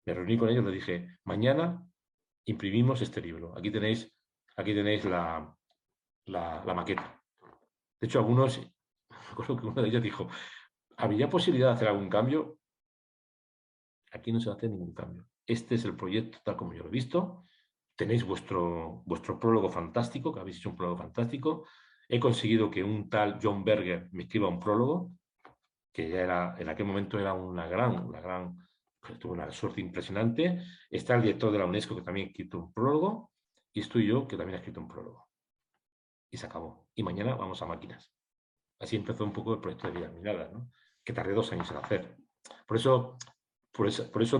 Me reuní con ellos y les dije, mañana imprimimos este libro. Aquí tenéis la maqueta. De hecho, algunos, me acuerdo que uno de ellos dijo, ¿habría posibilidad de hacer algún cambio? Aquí no se hace ningún cambio. Este es el proyecto tal como yo lo he visto. Tenéis vuestro prólogo fantástico, que habéis hecho un prólogo fantástico. He conseguido que un tal John Berger me escriba un prólogo, que ya era, en aquel momento era pues, tuve una suerte impresionante. Está el director de la UNESCO, que también ha escrito un prólogo, y estoy yo, que también ha escrito un prólogo. Y se acabó. Y mañana vamos a máquinas. Así empezó un poco el proyecto de Vidas Minadas, ¿no? Que tardé 2 años en hacer. Por eso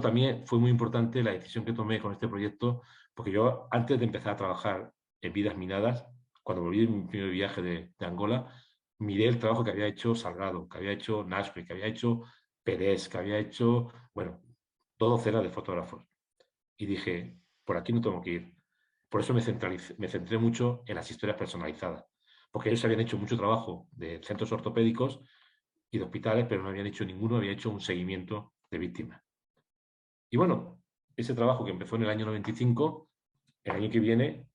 también fue muy importante la decisión que tomé con este proyecto, porque yo antes de empezar a trabajar en Vidas Minadas, cuando volví de mi primer viaje de Angola, miré el trabajo que había hecho Salgado, que había hecho Nashville, que había hecho Pérez, que había hecho, bueno, todo cera de fotógrafos. Y dije, por aquí no tengo que ir. Por eso me centré mucho en las historias personalizadas, porque ellos habían hecho mucho trabajo de centros ortopédicos y de hospitales, pero no habían hecho ninguno, había hecho un seguimiento de víctimas. Y bueno, ese trabajo que empezó en el año 95, el año que viene,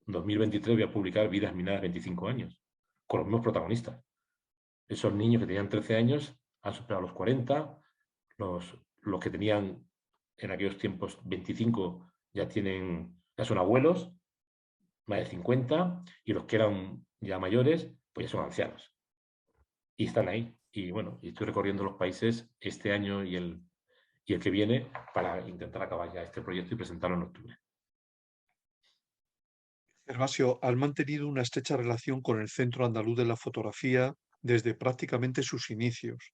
2023, voy a publicar Vidas Minadas 25 años, con los mismos protagonistas. Esos niños que tenían 13 años han superado los 40, los que tenían en aquellos tiempos 25 ya son abuelos, más de 50, y los que eran ya mayores, pues ya son ancianos. Y están ahí. Y bueno, y estoy recorriendo los países este año y el que viene para intentar acabar ya este proyecto y presentarlo en octubre. Gervasio, has mantenido una estrecha relación con el Centro Andaluz de la Fotografía desde prácticamente sus inicios.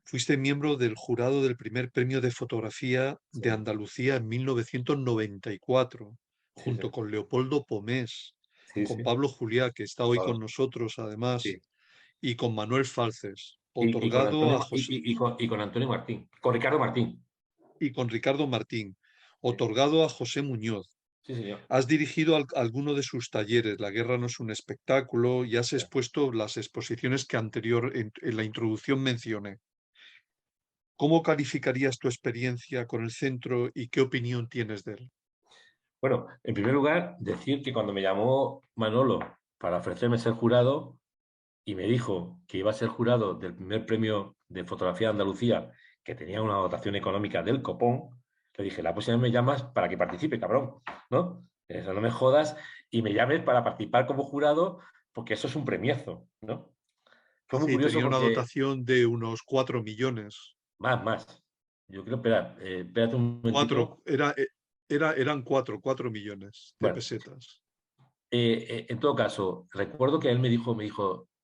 Fuiste miembro del jurado del primer premio de fotografía de Sí, Andalucía en 1994, sí, junto con Leopoldo Pomés, sí, con sí, Pablo Juliá, que está hoy claro, con nosotros además, sí. y con Manuel Falces, Y con otorgado a Antonio, José, y con Antonio Martín, con Ricardo Martín. y con Ricardo Martín, Sí, otorgado a José Muñoz. sí, señor. Has dirigido alguno de sus talleres, La guerra no es un espectáculo, y has Sí. expuesto las exposiciones que en la introducción mencioné. ¿Cómo calificarías tu experiencia con el centro y qué opinión tienes de él? Bueno, en primer lugar, decir que cuando me llamó Manolo para ofrecerme ser jurado y me dijo que iba a ser jurado del primer premio de fotografía de Andalucía, que tenía una dotación económica del copón, le dije, la próxima vez me llamas para que participe, cabrón, ¿no? Eso no me jodas y me llames para participar como jurado, porque eso es un premiazo, ¿no? Fue muy Sí, curioso tenía una porque, dotación de unos 4 millones. más. Yo creo, espérate un momentito. Eran 4 millones de Bueno, pesetas. en todo caso, recuerdo que él me dijo,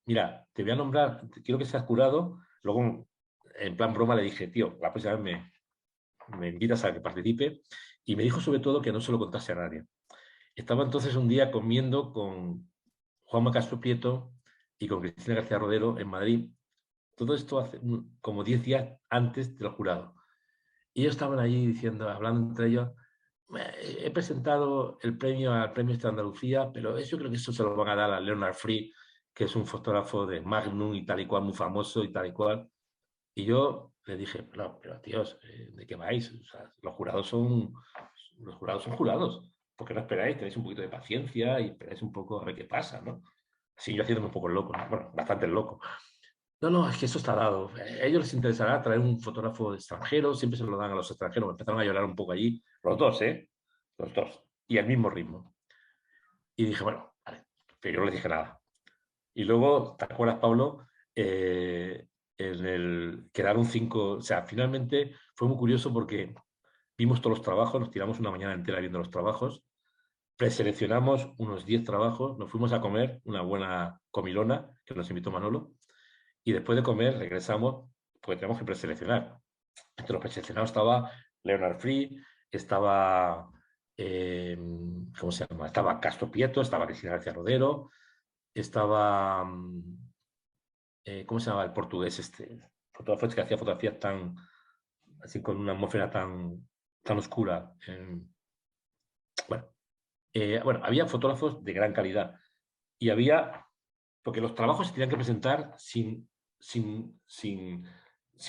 mira, te voy a nombrar, quiero que seas jurado. Luego, en plan broma, le dije, tío, la próxima vez me invitas a que participe. Y me dijo sobre todo que no se lo contase a nadie. Estaba entonces un día comiendo con Juanma Castro Prieto y con Cristina García Rodero en Madrid. Todo esto hace como 10 días antes del jurado. Y ellos estaban allí diciendo, hablando entre ellos, he presentado el premio al Premio de Andalucía, pero yo creo que eso se lo van a dar a Leonard Free, que es un fotógrafo de Magnum y tal y cual, muy famoso y tal y cual. Y yo le dije, pero tíos, ¿de qué vais? O sea, los jurados son jurados. ¿Por qué no esperáis? Tenéis un poquito de paciencia y esperáis un poco a ver qué pasa, ¿no? Así yo haciéndome un poco el loco, ¿no? Bueno, bastante el loco. No, no, es que eso está dado. A ellos les interesará traer un fotógrafo extranjero, siempre se lo dan a los extranjeros. Empezaron a llorar un poco allí, los dos, ¿eh? Los dos. Y al mismo ritmo. Y dije, bueno, vale, pero yo no les dije nada. Y luego, ¿te acuerdas, Pablo? Quedaron 5, o sea, finalmente fue muy curioso porque vimos todos los trabajos, nos tiramos una mañana entera viendo los trabajos, preseleccionamos unos 10 trabajos, nos fuimos a comer una buena comilona, que nos invitó Manolo, y después de comer regresamos, porque tenemos que preseleccionar. Entre los preseleccionados estaba Leonard Free, estaba, ¿cómo se llama? Estaba Castro Prieto, estaba Cristina García Rodero, estaba, ¿cómo se llama el portugués este? Fotógrafo que hacía fotografías tan, así con una atmósfera tan oscura. Bueno, había fotógrafos de gran calidad y había, porque los trabajos se tenían que presentar sin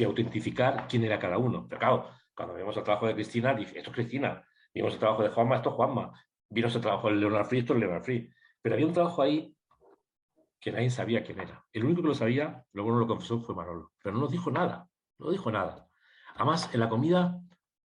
autentificar quién era cada uno. Pero claro, cuando vimos el trabajo de Cristina, dije, esto es Cristina. Vimos el trabajo de Juanma, esto es Juanma. Vimos el trabajo de Leonard Free, esto es Leonard Free. Pero había un trabajo ahí que nadie sabía quién era. El único que lo sabía, luego nos lo confesó, fue Manolo. Pero no nos dijo nada, no dijo nada. Además, en la comida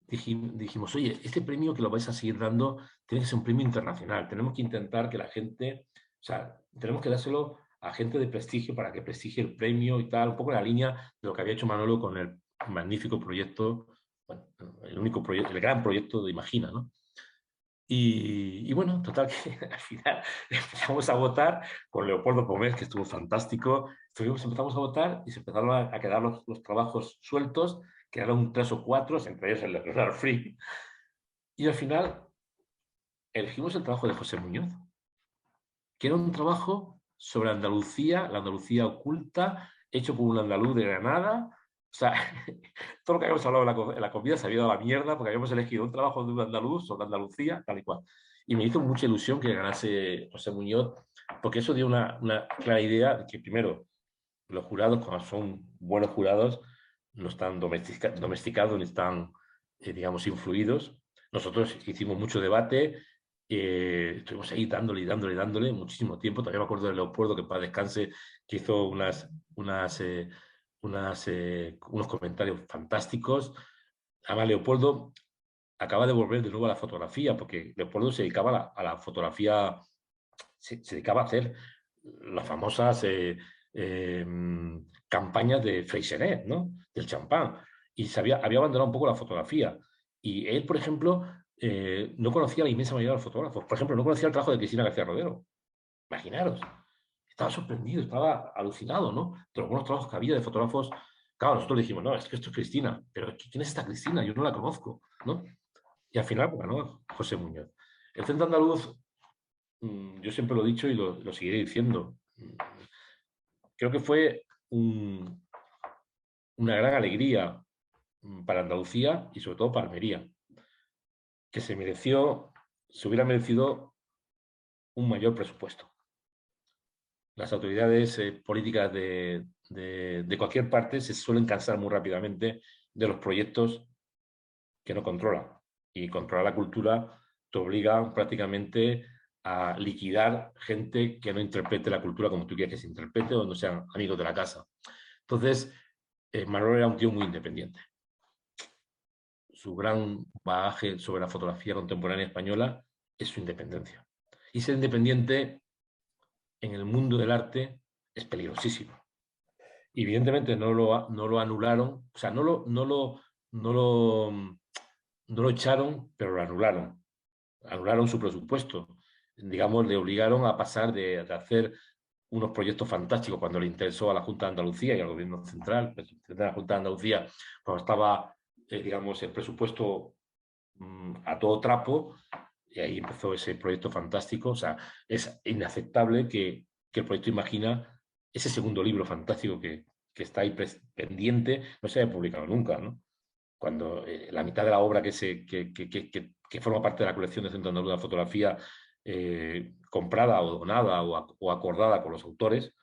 dijimos, oye, este premio que lo vais a seguir dando tiene que ser un premio internacional. Tenemos que intentar que la gente, o sea, tenemos que dárselo a gente de prestigio para que prestigie el premio y tal, un poco en la línea de lo que había hecho Manolo con el magnífico proyecto, bueno, el único proyecto, el gran proyecto de Imagina, ¿no? Y bueno, total que al final empezamos a votar con Leopoldo Pomés, que estuvo fantástico. Empezamos a votar y se empezaron a quedar los trabajos sueltos, quedaron 3 o 4, entre ellos el de Leonard Free. Y al final elegimos el trabajo de José Muñoz, que era un trabajo sobre Andalucía, la Andalucía oculta, hecho por un andaluz de Granada. O sea, todo lo que habíamos hablado en la comida se había ido a la mierda porque habíamos elegido un trabajo de un andaluz sobre Andalucía, tal y cual. Y me hizo mucha ilusión que ganase José Muñoz, porque eso dio una clara idea de que, primero, los jurados, cuando son buenos jurados, no están domesticados ni están, digamos, influidos. Nosotros hicimos mucho debate, estuvimos ahí dándole muchísimo tiempo. Todavía me acuerdo de Leopoldo, que para descanse, que hizo unos comentarios fantásticos. Además, Leopoldo acaba de volver de nuevo a la fotografía, porque Leopoldo se dedicaba a la fotografía, se dedicaba a hacer las famosas campañas de Freixenet, ¿no? Del champán. Y había abandonado un poco la fotografía. Y él, por ejemplo, no conocía a la inmensa mayoría de los fotógrafos. Por ejemplo, no conocía el trabajo de Cristina García Rodero. Imaginaros. Estaba sorprendido, estaba alucinado, ¿no? De algunos trabajos que había de fotógrafos. Claro, nosotros le dijimos, no, es que esto es Cristina. Pero ¿quién es esta Cristina? Yo no la conozco, ¿no? Y al final, pues, ganó José Muñoz. El Centro Andaluz, yo siempre lo he dicho y lo seguiré diciendo. Creo que fue una gran alegría para Andalucía y sobre todo para Almería, que se hubiera merecido un mayor presupuesto. Las autoridades políticas de cualquier parte se suelen cansar muy rápidamente de los proyectos que no controlan. Y controlar la cultura te obliga prácticamente a liquidar gente que no interprete la cultura como tú quieres que se interprete o no sean amigos de la casa. Entonces, Manuel era un tío muy independiente. Su gran bagaje sobre la fotografía contemporánea española es su independencia. Y ser independiente en el mundo del arte es peligrosísimo. Y evidentemente no lo anularon, o sea, no lo echaron, pero lo anularon. Anularon su presupuesto. Digamos, le obligaron a pasar de hacer unos proyectos fantásticos cuando le interesó a la Junta de Andalucía y al Gobierno Central, de la Junta de Andalucía, cuando estaba, digamos, el presupuesto a todo trapo, y ahí empezó ese proyecto fantástico. O sea, es inaceptable que el proyecto Imagina, ese segundo libro fantástico que está ahí pendiente, no se haya publicado nunca, ¿no? Cuando la mitad de la obra que forma parte de la colección del Centro Andaluz de la Fotografía, comprada o donada o acordada con los autores,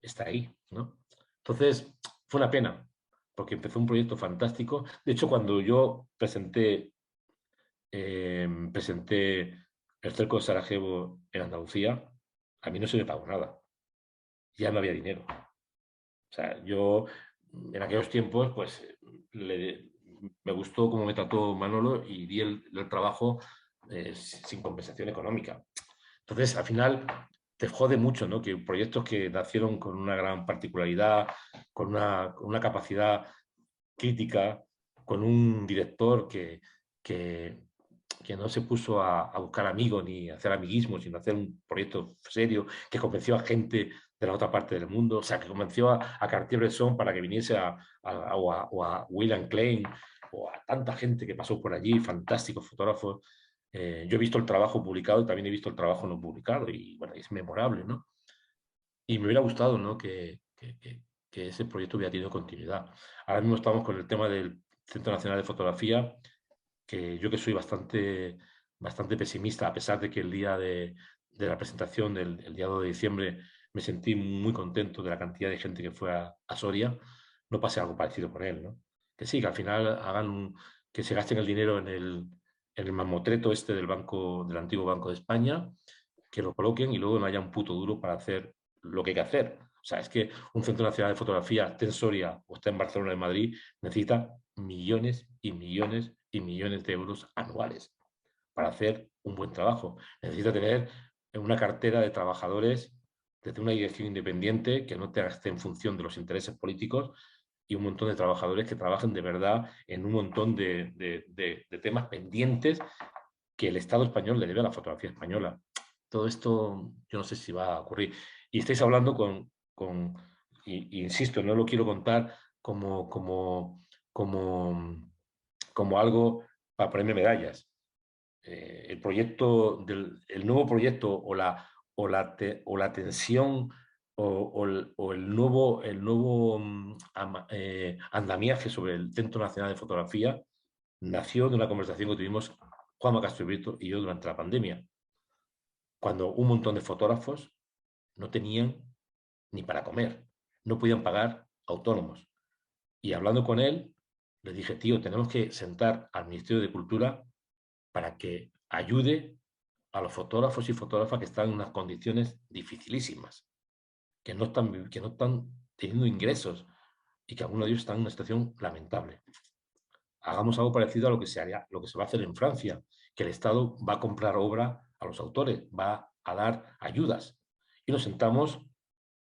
está ahí, ¿no? Entonces, fue una pena, porque empezó un proyecto fantástico. De hecho, cuando yo presenté el cerco de Sarajevo en Andalucía, a mí no se me pagó nada. Ya no había dinero. O sea, yo en aquellos tiempos, pues, me gustó cómo me trató Manolo y di el trabajo sin compensación económica. Entonces, al final, te jode mucho, ¿no? Que proyectos que nacieron con una gran particularidad, con una capacidad crítica, con un director que que, que no se puso a buscar amigos ni a hacer amiguismos, sino a hacer un proyecto serio, que convenció a gente de la otra parte del mundo, o sea, que convenció a Cartier-Bresson para que viniese o a William Klein, o a tanta gente que pasó por allí, fantásticos fotógrafos. Yo he visto el trabajo publicado y también he visto el trabajo no publicado, y bueno, es memorable, ¿no? Y me hubiera gustado, ¿no?, que ese proyecto hubiera tenido continuidad. Ahora mismo estamos con el tema del Centro Nacional de Fotografía, que yo, que soy bastante pesimista, a pesar de que el día de la presentación, el día 2 de diciembre, me sentí muy contento de la cantidad de gente que fue a Soria, no pase algo parecido con él, ¿no? Que sí, que al final que se gasten el dinero en el mamotreto este del banco, del antiguo Banco de España, que lo coloquen y luego no haya un puto duro para hacer lo que hay que hacer. O sea, es que un Centro Nacional de Fotografía, esté en Soria o esté en Barcelona, en Madrid, necesita millones y millones y millones de euros anuales para hacer un buen trabajo. Necesita tener una cartera de trabajadores desde una dirección independiente que no esté en función de los intereses políticos, y un montón de trabajadores que trabajen de verdad en un montón de temas pendientes que el Estado español le debe a la fotografía española. Todo esto yo no sé si va a ocurrir. Y estáis hablando y insisto, no lo quiero contar como algo para ponerme medallas. El nuevo proyecto o la tensión o el nuevo andamiaje sobre el Centro Nacional de Fotografía nació de una conversación que tuvimos Juanma Castrobrito y yo durante la pandemia, cuando un montón de fotógrafos no tenían ni para comer, no podían pagar autónomos. Y hablando con él, le dije: tío, tenemos que sentar al Ministerio de Cultura para que ayude a los fotógrafos y fotógrafas que están en unas condiciones dificilísimas, que no están teniendo ingresos, y que algunos de ellos están en una situación lamentable. Hagamos algo parecido a lo que se va a hacer en Francia, que el Estado va a comprar obra a los autores, va a dar ayudas. Y nos sentamos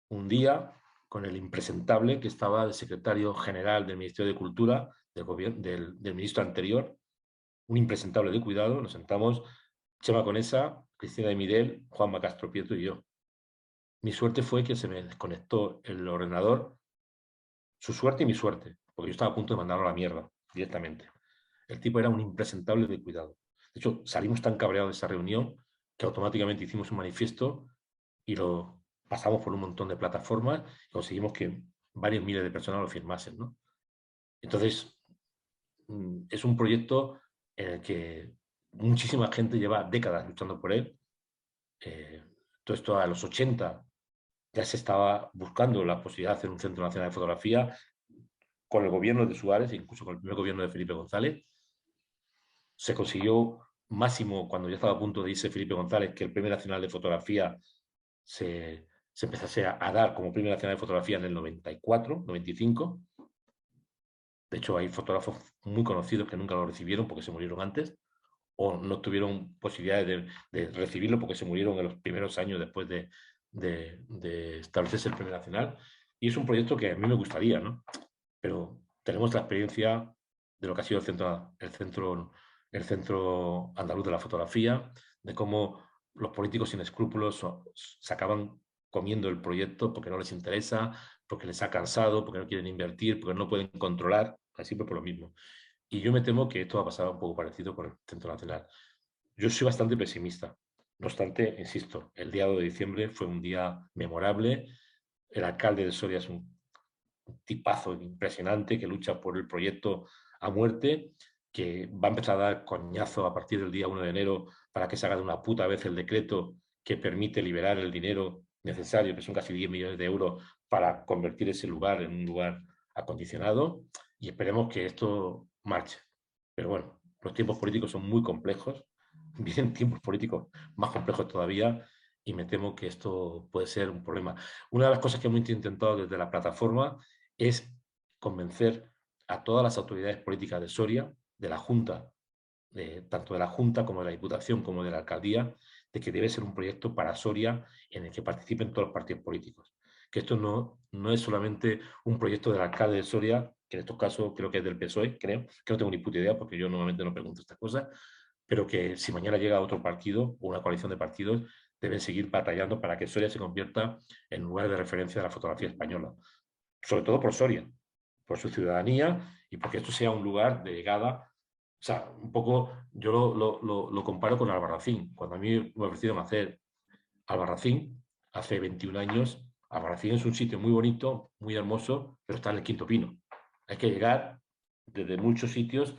un día con el impresentable que estaba de secretario general del Ministerio de Cultura, del ministro anterior, un impresentable de cuidado. Nos sentamos Chema Conesa, Cristina de Midel, Juanma Castro Prieto y yo. Mi suerte fue que se me desconectó el ordenador, su suerte y mi suerte, porque yo estaba a punto de mandarlo a la mierda directamente. El tipo era un impresentable de cuidado. De hecho, salimos tan cabreados de esa reunión que automáticamente hicimos un manifiesto y lo pasamos por un montón de plataformas y conseguimos que varios miles de personas lo firmasen, ¿no? Entonces, es un proyecto en el que muchísima gente lleva décadas luchando por él. Todo esto a los 80 ya se estaba buscando la posibilidad de hacer un Centro Nacional de Fotografía con el gobierno de Suárez, incluso con el primer gobierno de Felipe González. Se consiguió máximo cuando ya estaba a punto de irse Felipe González, que el Premio Nacional de Fotografía se empezase a dar como Premio Nacional de Fotografía en el 94, 95. De hecho, hay fotógrafos muy conocidos que nunca lo recibieron porque se murieron antes, o no tuvieron posibilidades de recibirlo porque se murieron en los primeros años después de establecerse el Premio Nacional. Y es un proyecto que a mí me gustaría, ¿no? Pero tenemos la experiencia de lo que ha sido el Centro Andaluz de la Fotografía, de cómo los políticos sin escrúpulos se acaban comiendo el proyecto porque no les interesa, porque les ha cansado, porque no quieren invertir, porque no pueden controlar, siempre por lo mismo. Y yo me temo que esto va a pasar un poco parecido con el Centro Nacional. Yo soy bastante pesimista. No obstante, insisto, el día 2 de diciembre fue un día memorable. El alcalde de Soria es un tipazo impresionante que lucha por el proyecto a muerte, que va a empezar a dar coñazo a partir del día 1 de enero para que se haga de una puta vez el decreto que permite liberar el dinero necesario, que son casi 10 millones de euros, para convertir ese lugar en un lugar acondicionado, y esperemos que esto marche. Pero bueno, los tiempos políticos son muy complejos, vienen tiempos políticos más complejos todavía, y me temo que esto puede ser un problema. Una de las cosas que hemos intentado desde la plataforma es convencer a todas las autoridades políticas de Soria, de la Junta, tanto de la Junta como de la Diputación como de la Alcaldía, de que debe ser un proyecto para Soria en el que participen todos los partidos políticos. Que esto no es solamente un proyecto del alcalde de Soria que en estos casos creo que es del PSOE, creo, que no tengo ni puta idea porque yo normalmente no pregunto estas cosas, pero que si mañana llega otro partido o una coalición de partidos, deben seguir batallando para que Soria se convierta en lugar de referencia de la fotografía española. Sobre todo por Soria, por su ciudadanía y porque esto sea un lugar de llegada. O sea, un poco yo lo comparo con Albarracín. Cuando a mí me ofrecieron hacer Albarracín, hace 21 años, Albarracín es un sitio muy bonito, muy hermoso, pero está en el Quinto Pino. Hay que llegar desde muchos sitios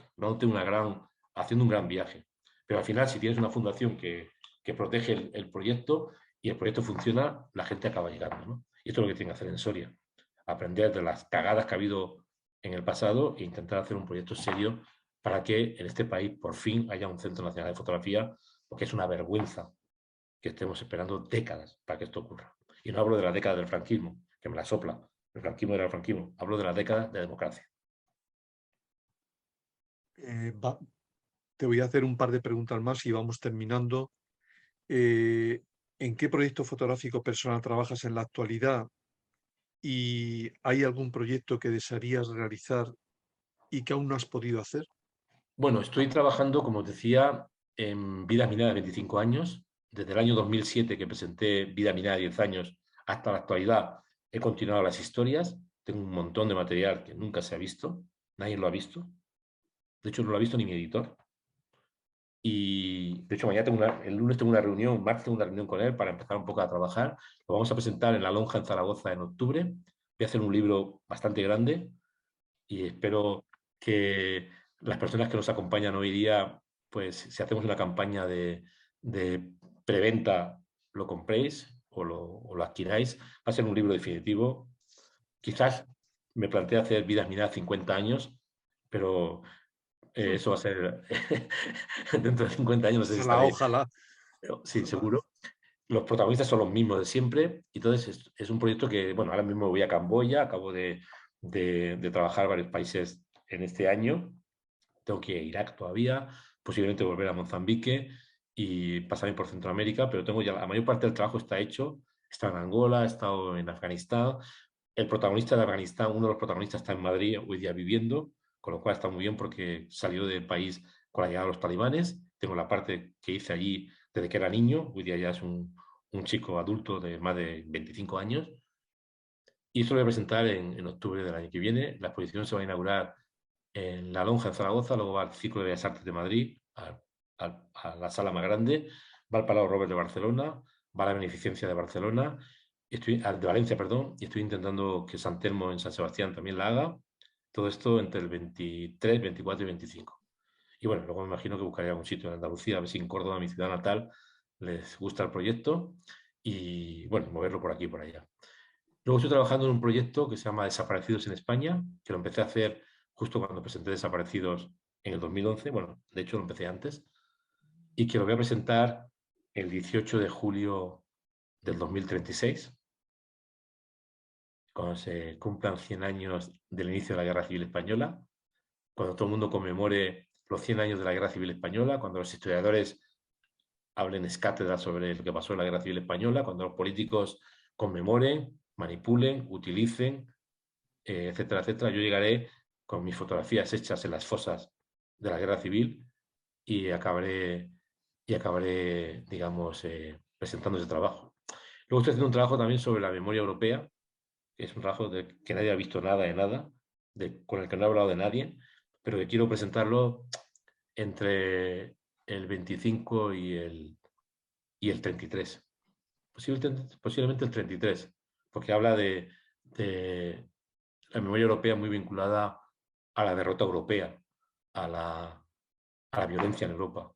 haciendo un gran viaje. Pero al final, si tienes una fundación que protege el proyecto y el proyecto funciona, la gente acaba llegando, ¿no? Y esto es lo que tiene que hacer en Soria. Aprender de las cagadas que ha habido en el pasado e intentar hacer un proyecto serio para que en este país por fin haya un Centro Nacional de Fotografía, porque es una vergüenza que estemos esperando décadas para que esto ocurra. Y no hablo de la década del franquismo, que me la sopla. El franquismo era el franquismo. Hablo de la década de democracia. Va, te voy a hacer un par de preguntas más y vamos terminando. Eh, ¿En qué proyecto fotográfico personal trabajas en la actualidad? ¿Y hay algún proyecto que desearías realizar y que aún no has podido hacer? Bueno, estoy trabajando, como os decía, en Vida Minera de 25 años. Desde el año 2007 que presenté Vida Minera de 10 años hasta la actualidad, he continuado las historias. Tengo un montón de material que nunca se ha visto. Nadie lo ha visto. De hecho, no lo ha visto ni mi editor. Y de hecho, el lunes tengo una reunión, martes tengo una reunión con él para empezar un poco a trabajar. Lo vamos a presentar en la Lonja en Zaragoza en octubre. Voy a hacer un libro bastante grande y espero que las personas que nos acompañan hoy día, pues si hacemos una campaña de preventa, lo compréis o lo adquiráis. Va a ser un libro definitivo. Quizás me planteé hacer Vidas Minadas 50 años, pero eso va a ser dentro de 50 años, no sé si Ojalá, estaré. ojalá, Pero sí, ojalá. seguro. Los protagonistas son los mismos de siempre. Y entonces es un proyecto que, bueno, ahora mismo voy a Camboya, acabo de trabajar varios países en este año. Tengo que ir a Irak todavía, posiblemente volver a Mozambique y pasarme por Centroamérica, pero tengo ya la mayor parte del trabajo está hecho. He estado en Angola, he estado en Afganistán. El protagonista de Afganistán, uno de los protagonistas está en Madrid hoy día viviendo, con lo cual está muy bien porque salió del país con la llegada de los talibanes. Tengo la parte que hice allí desde que era niño, hoy día ya es un chico adulto de más de 25 años. Y esto lo voy a presentar en octubre del año que viene. La exposición se va a inaugurar en La Lonja, en Zaragoza, luego va al Ciclo de Bellas Artes de Madrid, a la sala más grande, va al Palau Robert de Barcelona, va a la Beneficencia de Barcelona, de Valencia, perdón, y estoy intentando que San Telmo en San Sebastián también la haga. Todo esto entre el 23, 24 y 25. Y bueno, luego me imagino que buscaré algún sitio en Andalucía, a ver si en Córdoba, mi ciudad natal, les gusta el proyecto y bueno, moverlo por aquí y por allá. Luego estoy trabajando en un proyecto que se llama Desaparecidos en España, que lo empecé a hacer justo cuando presenté Desaparecidos en el 2011, bueno, de hecho lo empecé antes, y que lo voy a presentar el 18 de julio del 2036, cuando se cumplan 100 años del inicio de la Guerra Civil Española, cuando todo el mundo conmemore los 100 años de la Guerra Civil Española, cuando los historiadores hablen cátedra sobre lo que pasó en la Guerra Civil Española, cuando los políticos conmemoren, manipulen, utilicen, etcétera, etcétera. Yo llegaré con mis fotografías hechas en las fosas de la Guerra Civil y acabaré digamos, presentando ese trabajo. Luego estoy haciendo un trabajo también sobre la memoria europea, que es un trabajo que nadie ha visto nada de nada, con el que no he hablado de nadie, pero que quiero presentarlo entre el 25 y el 33. Posiblemente el 33, porque habla de la memoria europea muy vinculada a la derrota europea, a la violencia en Europa,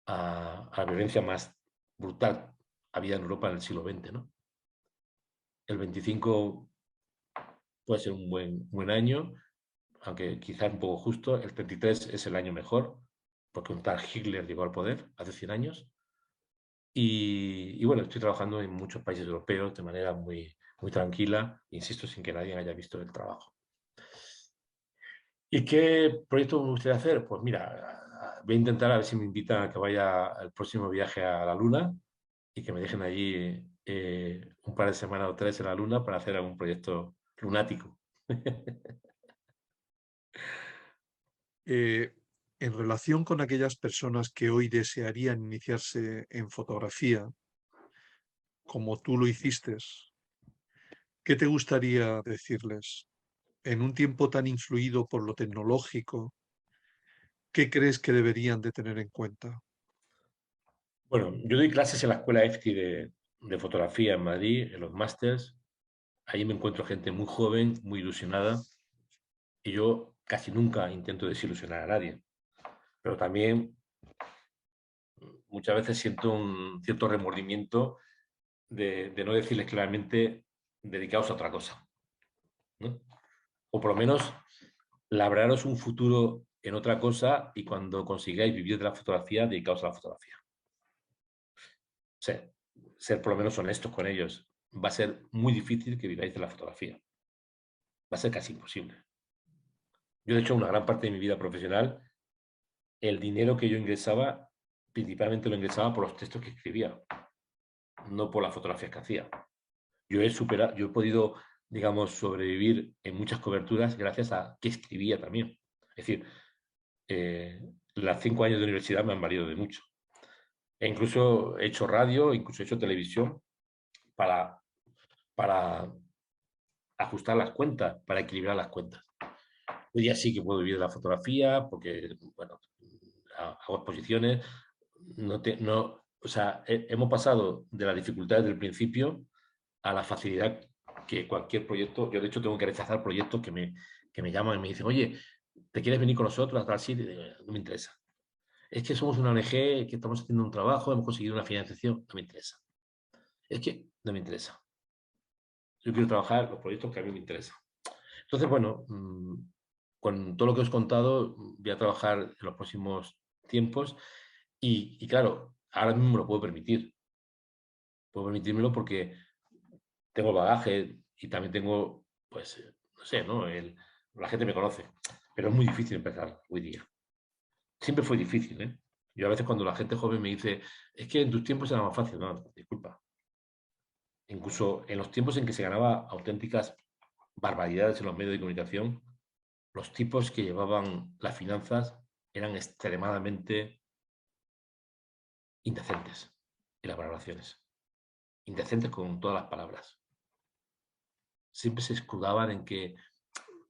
a la violencia más brutal había en Europa en el siglo XX, ¿no? El 25 puede ser un buen año, aunque quizás un poco justo. El 33 es el año mejor, porque un tal Hitler llegó al poder hace 100 años. Y bueno, estoy trabajando en muchos países europeos de manera muy tranquila, insisto, sin que nadie haya visto el trabajo. ¿Y qué proyecto me gustaría hacer? Pues mira, voy a intentar a ver si me invitan a que vaya al próximo viaje a la Luna y que me dejen allí un par de semanas o 3 en la Luna para hacer algún proyecto lunático. Eh, en relación con aquellas personas que hoy desearían iniciarse en fotografía, como tú lo hiciste, ¿qué te gustaría decirles? En un tiempo tan influido por lo tecnológico, ¿qué crees que deberían de tener en cuenta? Bueno, yo doy clases en la escuela EFTI de fotografía en Madrid, en los másters. Ahí me encuentro gente muy joven, muy ilusionada, y yo casi nunca intento desilusionar a nadie. Pero también muchas veces siento un cierto remordimiento de no decirles claramente dedicaos a otra cosa, ¿no? O por lo menos labraros un futuro en otra cosa y cuando consigáis vivir de la fotografía, dedicaos a la fotografía. Ser por lo menos honestos con ellos. Va a ser muy difícil que viváis de la fotografía. Va a ser casi imposible. Yo, de hecho, una gran parte de mi vida profesional, el dinero que yo ingresaba, principalmente lo ingresaba por los textos que escribía, no por las fotografías que hacía. Yo he podido, digamos, sobrevivir en muchas coberturas gracias a que escribía también. Es decir, las 5 años de universidad me han valido de mucho. E incluso he hecho radio, incluso he hecho televisión para, para ajustar las cuentas, para equilibrar las cuentas. Hoy día sí que puedo vivir de la fotografía porque, bueno, hago exposiciones. O sea, hemos pasado de las dificultades del principio a la facilidad que cualquier proyecto. Yo, de hecho, tengo que rechazar proyectos que me llaman y me dicen, oye, ¿te quieres venir con nosotros a tal sitio? No me interesa. Es que somos una ONG, que estamos haciendo un trabajo, hemos conseguido una financiación, no me interesa. Es que no me interesa. Yo quiero trabajar los proyectos que a mí me interesan. Entonces, bueno, con todo lo que os he contado, voy a trabajar en los próximos tiempos y claro, ahora mismo me lo puedo permitir. Puedo permitírmelo porque tengo bagaje y también tengo, pues, no sé, ¿no? La gente me conoce, pero es muy difícil empezar hoy día. Siempre fue difícil, ¿eh? Yo a veces cuando la gente joven me dice, es que en tus tiempos era más fácil, no, disculpa. Incluso en los tiempos en que se ganaba auténticas barbaridades en los medios de comunicación, los tipos que llevaban las finanzas eran extremadamente indecentes en las valoraciones. Indecentes con todas las palabras. Siempre se escudaban en que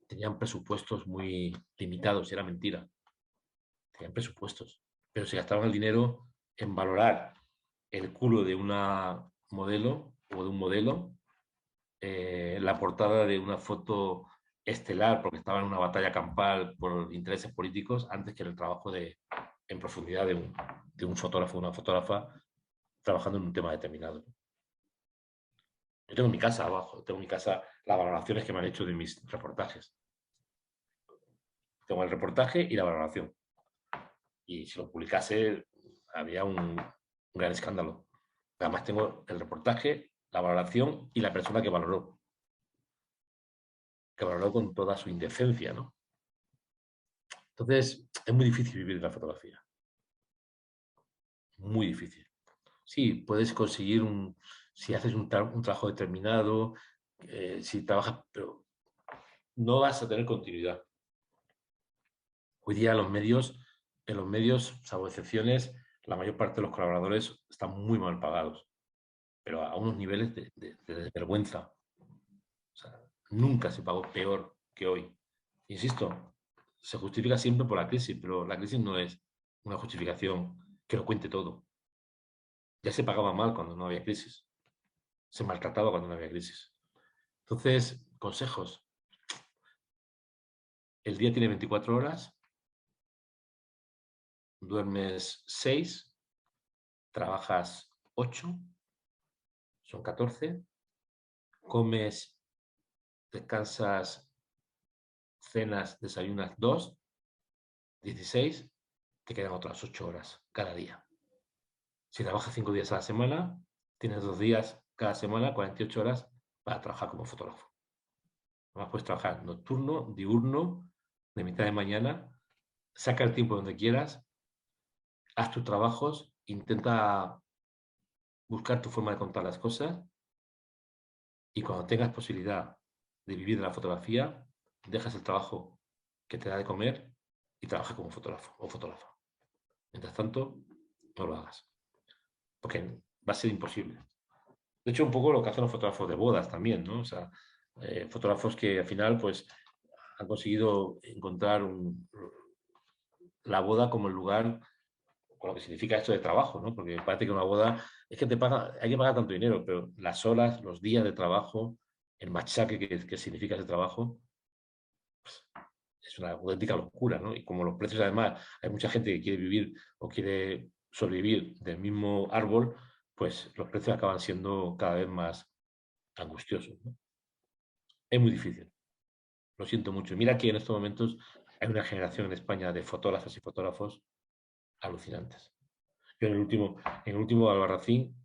tenían presupuestos muy limitados y era mentira. Tenían presupuestos, pero se gastaban el dinero en valorar el culo de una modelo o de un modelo, la portada de una foto estelar porque estaba en una batalla campal por intereses políticos antes que el trabajo en profundidad de un fotógrafo o una fotógrafa trabajando en un tema determinado. Yo tengo en mi casa abajo, tengo en mi casa las valoraciones que me han hecho de mis reportajes. Tengo el reportaje y la valoración. Y si lo publicase, habría un gran escándalo. Además tengo el reportaje, la valoración y la persona que valoró con toda su indecencia, ¿no? Entonces, es muy difícil vivir de la fotografía. Muy difícil. Sí, puedes conseguir si haces un trabajo determinado, si trabajas, pero no vas a tener continuidad. Hoy día en los medios, salvo excepciones, la mayor parte de los colaboradores están muy mal pagados, pero a unos niveles de vergüenza. O sea, nunca se pagó peor que hoy. Insisto, se justifica siempre por la crisis, pero la crisis no es una justificación que lo cuente todo. Ya se pagaba mal cuando no había crisis. Se maltrataba cuando no había crisis. Entonces, consejos. El día tiene 24 horas, duermes 6, trabajas 8, son 14, comes, descansas, cenas, desayunas 2, 16, te quedan otras 8 horas cada día. Si trabajas 5 días a la semana, tienes 2 días cada semana, 48 horas para trabajar como fotógrafo. Además puedes trabajar nocturno, diurno, de mitad de mañana, saca el tiempo donde quieras, haz tus trabajos, intenta buscar tu forma de contar las cosas y cuando tengas posibilidad de vivir de la fotografía, dejas el trabajo que te da de comer y trabaja como fotógrafo o fotógrafa. Mientras tanto, no lo hagas, porque va a ser imposible. De hecho, un poco lo que hacen los fotógrafos de bodas también, ¿no? O sea, fotógrafos que al final, pues, han conseguido encontrar la boda como el lugar, con lo que significa esto de trabajo, ¿no? Porque parece que una boda es que hay que pagar tanto dinero, pero las horas, los días de trabajo, el machaque que significa ese trabajo, pues, es una auténtica locura, ¿no? Y como los precios, además, hay mucha gente que quiere vivir o quiere sobrevivir del mismo árbol, pues los precios acaban siendo cada vez más angustiosos, ¿no? Es muy difícil, lo siento mucho. Mira que en estos momentos hay una generación en España de fotógrafas y fotógrafos alucinantes. Yo en el último Albarracín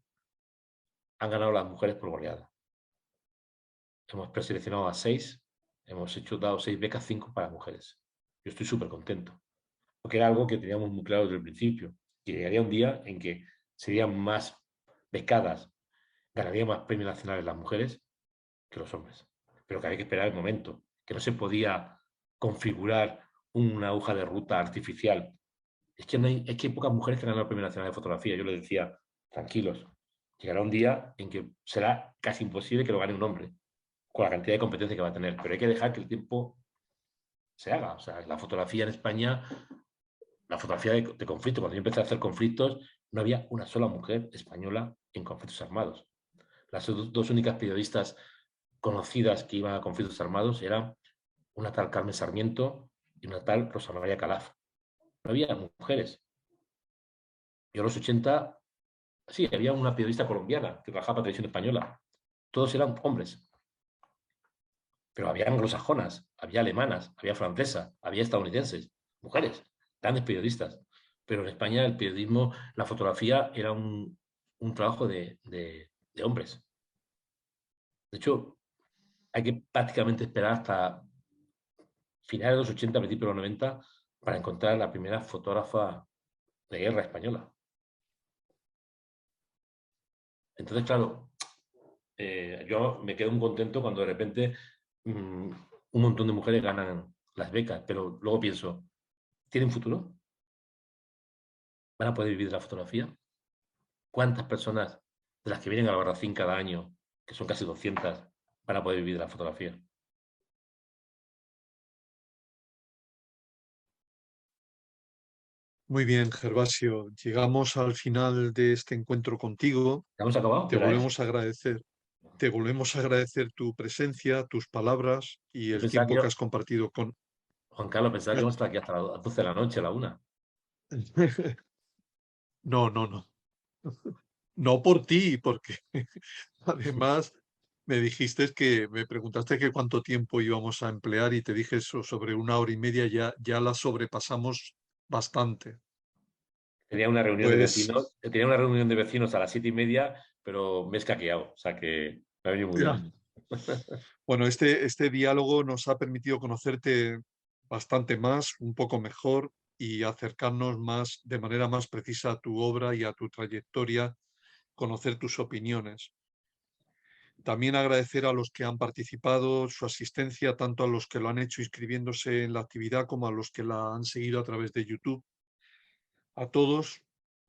han ganado las mujeres por goleada. Hemos preseleccionado a 6, dado 6 becas, 5 para mujeres. Yo estoy súper contento, porque era algo que teníamos muy claro desde el principio, que llegaría un día en que serían más becadas, ganarían más premios nacionales las mujeres que los hombres. Pero que había que esperar el momento, que no se podía configurar una hoja de ruta artificial. Es que hay pocas mujeres que ganan el Premio Nacional de Fotografía. Yo les decía, tranquilos, llegará un día en que será casi imposible que lo gane un hombre, con la cantidad de competencia que va a tener, pero hay que dejar que el tiempo se haga. O sea, la fotografía en España, la fotografía de conflicto, cuando yo empecé a hacer conflictos, no había una sola mujer española en conflictos armados. Las dos únicas periodistas conocidas que iban a conflictos armados eran una tal Carmen Sarmiento y una tal Rosa María Calaf. No había mujeres. Yo en los 80, sí, había una periodista colombiana que trabajaba para Televisión Española. Todos eran hombres, pero había anglosajonas, había alemanas, había francesas, había estadounidenses, mujeres, grandes periodistas. Pero en España el periodismo, la fotografía era un trabajo de hombres. De hecho, hay que prácticamente esperar hasta finales de los 80, principios de los 90, para encontrar la primera fotógrafa de guerra española. Entonces, claro, yo me quedo muy contento cuando de repente un montón de mujeres ganan las becas, pero luego pienso, ¿tienen futuro? ¿Van a poder vivir de la fotografía? ¿Cuántas personas de las que vienen a Albarracín cada año, que son casi 200, van a poder vivir de la fotografía? Muy bien, Gervasio. Llegamos al final de este encuentro contigo. ¿Ya hemos acabado? Te ¿Qué hora es? volvemos a agradecer. Te volvemos a agradecer tu presencia, tus palabras y Yo el pensaba que tiempo que has compartido con... Juan Carlos, pensaba que íbamos a estar aquí hasta las 12 de la noche, a la 1. No, no, no. No por ti, porque además me dijiste que me preguntaste que cuánto tiempo íbamos a emplear y te dije eso, sobre 1 hora y media ya la sobrepasamos bastante. Pues Tenía una reunión de vecinos a las 7:30, pero me he escaqueado, o sea que me ha venido muy ya. bien. Bueno, este diálogo nos ha permitido conocerte bastante más, un poco mejor y acercarnos más, de manera más precisa a tu obra y a tu trayectoria, conocer tus opiniones. También agradecer a los que han participado su asistencia, tanto a los que lo han hecho inscribiéndose en la actividad como a los que la han seguido a través de YouTube. A todos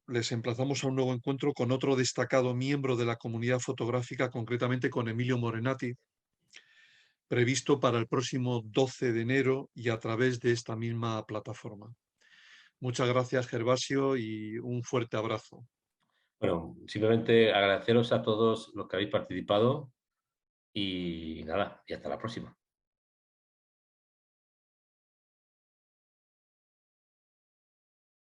les emplazamos a un nuevo encuentro con otro destacado miembro de la comunidad fotográfica, concretamente con Emilio Morenati, previsto para el próximo 12 de enero y a través de esta misma plataforma. Muchas gracias, Gervasio, y un fuerte abrazo. Bueno, simplemente agradeceros a todos los que habéis participado y nada, y hasta la próxima.